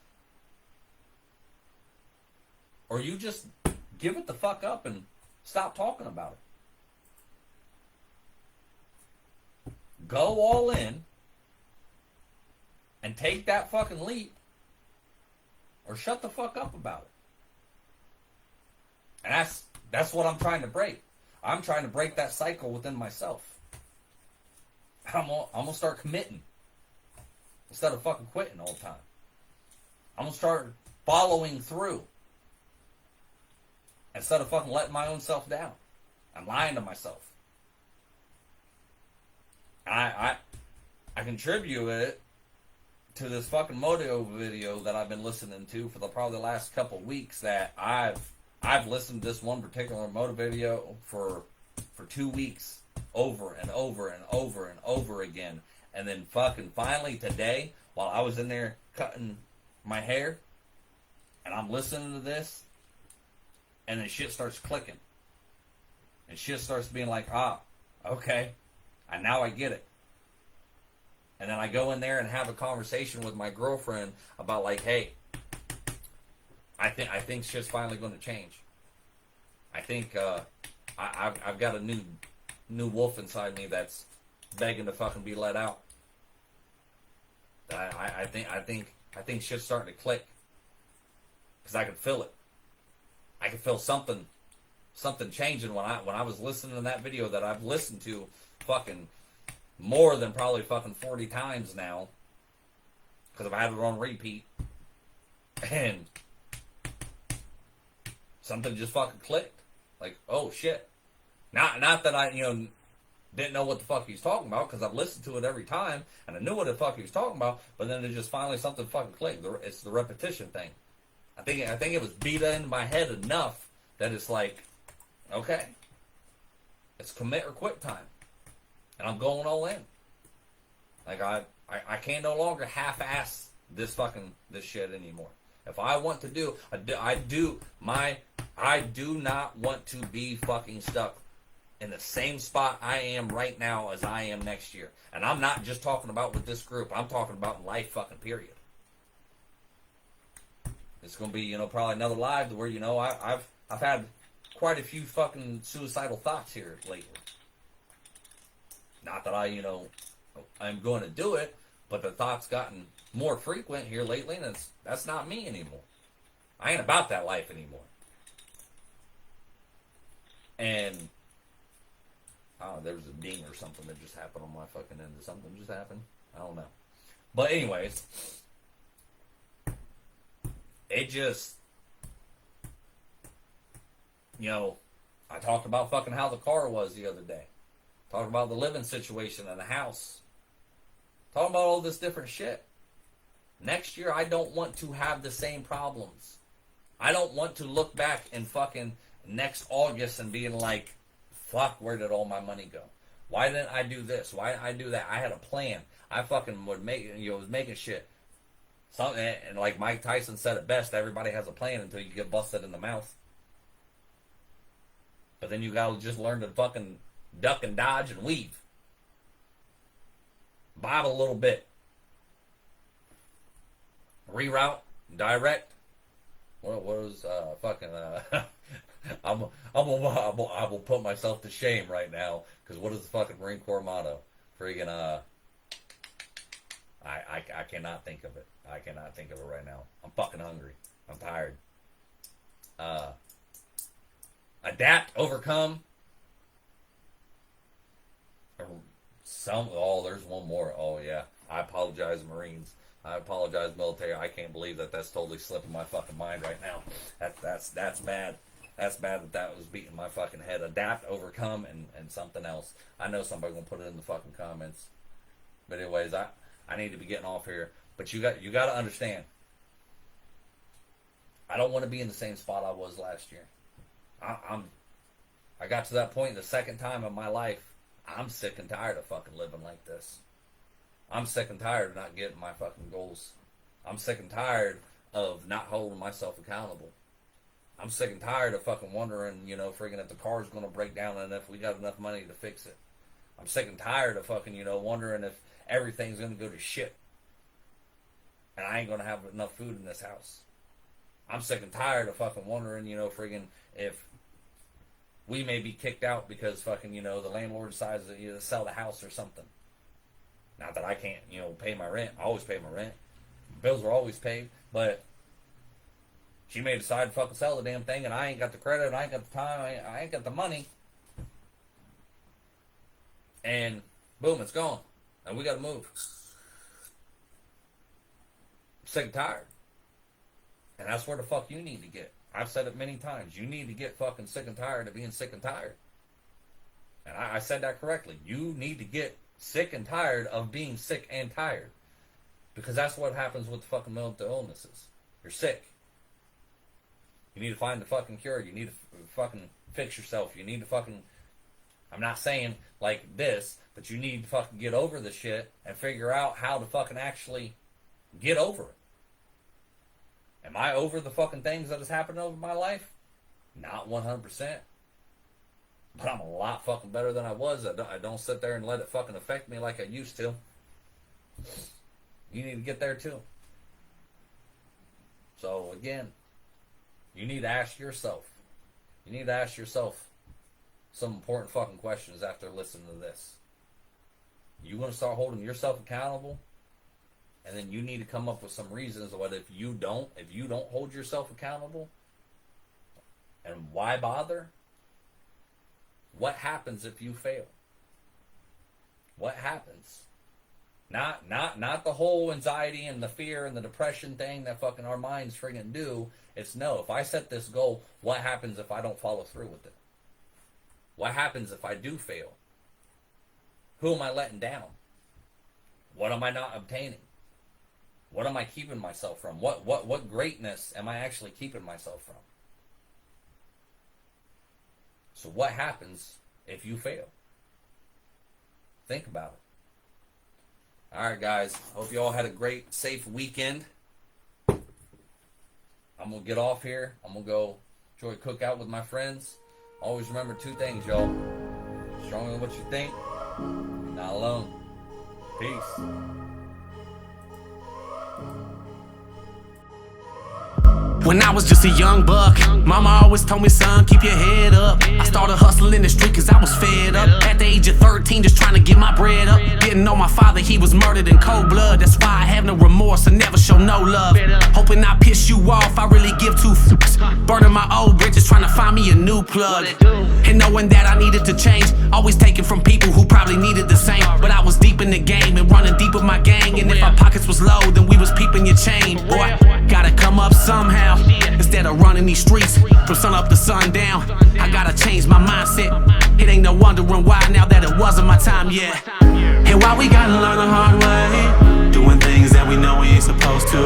or you just give it the fuck up and stop talking about it. Go all in and take that fucking leap, or shut the fuck up about it. And that's what I'm trying to break. I'm trying to break that cycle within myself. I'm gonna start committing instead of fucking quitting all the time. I'm gonna start following through instead of fucking letting my own self down. I'm lying to myself. I contribute it to this fucking moto video that I've been listening to for probably the last couple weeks. That I've listened to this one particular moto video for 2 weeks over and over and over and over again, and then fucking finally today, while I was in there cutting my hair, and I'm listening to this, and then shit starts clicking, and shit starts being like, okay, and now I get it. And then I go in there and have a conversation with my girlfriend about like, hey, I think shit's finally going to change. I think I've got a new wolf inside me that's begging to fucking be let out. I think shit's starting to click, because I can feel it. I can feel something changing when I was listening to that video that I've listened to fucking more than probably fucking 40 times now, because I've had it on repeat. And something just fucking clicked. Like, oh shit. Not that I, didn't know what the fuck he was talking about, because I've listened to it every time and I knew what the fuck he was talking about, but then it just finally something fucking clicked. It's the repetition thing. I think it was beat into my head enough that it's like, okay, it's commit or quit time, and I'm going all in. Like I can't no longer half-ass this shit anymore. If I want to do, I do not want to be fucking stuck in the same spot I am right now as I am next year. And I'm not just talking about with this group. I'm talking about in life fucking period. It's gonna be, probably another live where, I've had quite a few fucking suicidal thoughts here lately. Not that I'm going to do it, but the thoughts gotten more frequent here lately, and that's not me anymore. I ain't about that life anymore. And there was a ding or something that just happened on my fucking end. Did something just happen? I don't know. But anyways, it just, I talked about fucking how the car was the other day. Talked about the living situation in the house. Talking about all this different shit. Next year, I don't want to have the same problems. I don't want to look back in fucking next August and being like, fuck, where did all my money go? Why didn't I do this? Why didn't I do that? I had a plan. I fucking was making shit. Something, and like Mike Tyson said it best, everybody has a plan until you get busted in the mouth. But then you gotta just learn to fucking duck and dodge and weave. Bob a little bit. Reroute, direct. What was fucking I will put myself to shame right now, because what is the fucking Marine Corps motto? Friggin' I cannot think of it. I cannot think of it right now. I'm fucking hungry. I'm tired. Adapt, overcome. There's one more. Oh yeah. I apologize, Marines. I apologize, military. I can't believe that's totally slipping my fucking mind right now. That's bad. That's bad that was beating my fucking head. Adapt, overcome, and something else. I know somebody's gonna put it in the fucking comments. But anyways, I need to be getting off here. But you got to understand. I don't want to be in the same spot I was last year. I got to that point the second time in my life. I'm sick and tired of fucking living like this. I'm sick and tired of not getting my fucking goals. I'm sick and tired of not holding myself accountable. I'm sick and tired of fucking wondering, friggin' if the car's going to break down and if we got enough money to fix it. I'm sick and tired of fucking, wondering if everything's going to go to shit. And I ain't going to have enough food in this house. I'm sick and tired of fucking wondering, friggin' if we may be kicked out because fucking, the landlord decides to sell the house or something. Not that I can't, pay my rent. I always pay my rent. Bills are always paid. But she may decide to fucking sell the damn thing, and I ain't got the credit, I ain't got the time, I ain't got the money. And boom, it's gone. And we gotta move. I'm sick and tired. And that's where the fuck you need to get. I've said it many times. You need to get fucking sick and tired of being sick and tired. And I said that correctly. You need to get sick and tired of being sick and tired. Because that's what happens with the fucking mental illnesses. You're sick. You need to find the fucking cure. You need to fucking fix yourself. You need to fucking... I'm not saying like this, but you need to fucking get over the shit and figure out how to fucking actually get over it. Am I over the fucking things that has happened over my life? Not 100%. But I'm a lot fucking better than I was. I don't sit there and let it fucking affect me like I used to. You need to get there too. So again, you need to ask yourself. You need to ask yourself some important fucking questions after listening to this. You want to start holding yourself accountable? And then you need to come up with some reasons what if you don't hold yourself accountable, and why bother? What happens if you fail? What happens? Not the whole anxiety and the fear and the depression thing that fucking our minds friggin' do. It's no, if I set this goal, what happens if I don't follow through with it? What happens if I do fail? Who am I letting down? What am I not obtaining? What am I keeping myself from? What greatness am I actually keeping myself from? So what happens if you fail? Think about it. Alright guys, hope you all had a great, safe weekend. I'm going to get off here. I'm going to go enjoy a cookout with my friends. Always remember two things, y'all. Stronger than what you think. You're not alone. Peace. When I was just a young buck, mama always told me, son, keep your head up. I started hustling in the street cause I was fed up. At the age of 13, just trying to get my bread up. Didn't know my father, he was murdered in cold blood. That's why I have no remorse and never show no love. Hoping I piss you off, I really give two fucks. Burning my old bridges, trying to find me a new plug. And knowing that I needed to change, always taking from people who probably needed the same. But I was deep in the game and running deep with my gang. And if our pockets was low, then we was peeping your chain. Boy, gotta come up somehow. Instead of running these streets from sun up to sundown, I gotta change my mindset. It ain't no wondering why now that it wasn't my time yet. And why we gotta learn the hard way, doing things that we know we ain't supposed to.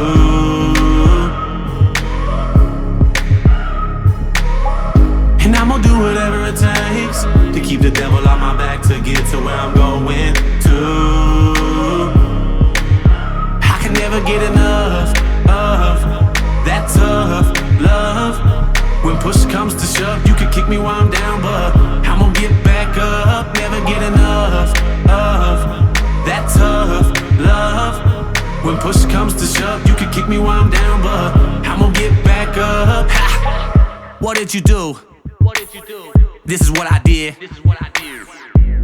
And I'm gonna do whatever it takes to keep the devil on my back to get to where I'm going to. I can never get enough of that tough love. When push comes to shove, you can kick me while I'm down, but I'm gonna get back up. Never get enough of that tough love. When push comes to shove, you can kick me while I'm down, but I'm gonna get back up. Ha! What did you do? What did you do? This is what I did. This is what I did.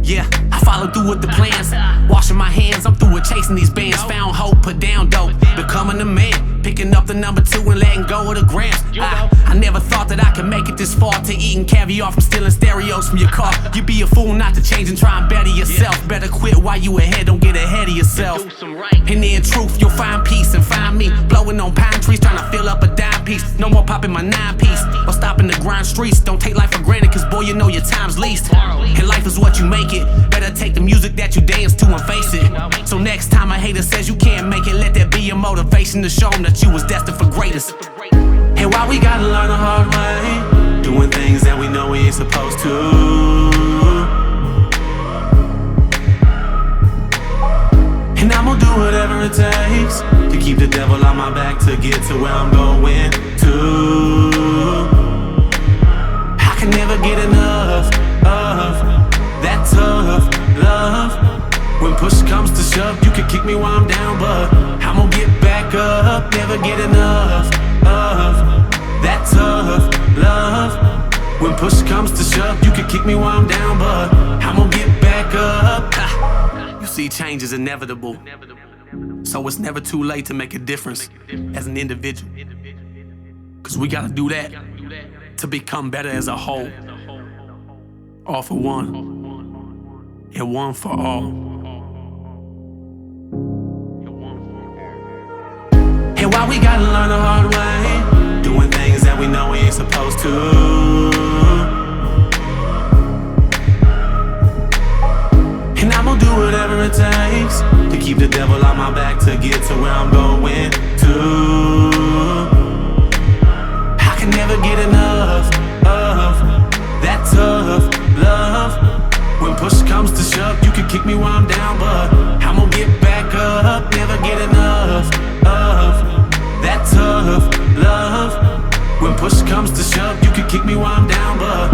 Yeah, I followed through with the plans. Washing my hands, I'm through with chasing these bands. Found hope, put down dope, becoming a man. Picking up the number 2 and letting go of the grams. I never thought that I could make it this far, to eating caviar from stealing stereos from your car. You'd be a fool not to change and try and better yourself. Better quit while you ahead, don't get ahead of yourself. And in truth, you'll find peace and find me blowing on pine trees, trying to fill up a dime piece. No more popping my 9-piece or stopping the grind streets. Don't take life for granted, cause boy, you know your time's least. And life is what you make it. Better take the music that you dance to and face it. So next time a hater says you can't make it, let that be your motivation to show them that you was destined for greatness. And why we gotta learn the hard way, doing things that we know we ain't supposed to. And I'm gonna do whatever it takes to keep the devil on my back to get to where I'm going to. I can never get enough of that tough love. When push comes to shove, you can kick me while I'm down, but I'm gonna get back up. Never get enough of that tough love. When push comes to shove, you can kick me while I'm down, but I'm gonna get back up. Ha. You see, change is inevitable, so it's never too late to make a difference as an individual. Cause we gotta do that to become better as a whole. All for one, and one for all. And why we gotta learn the hard way, doing things that we know we ain't supposed to. And I'm gonna do whatever it takes to keep the devil on my back to get to where I'm going to. I can never get enough of that tough love. When push comes to shove, you can kick me while I'm down, but I'm gonna get back up. Never get enough of that tough love. When push comes to shove, you can kick me while I'm down, but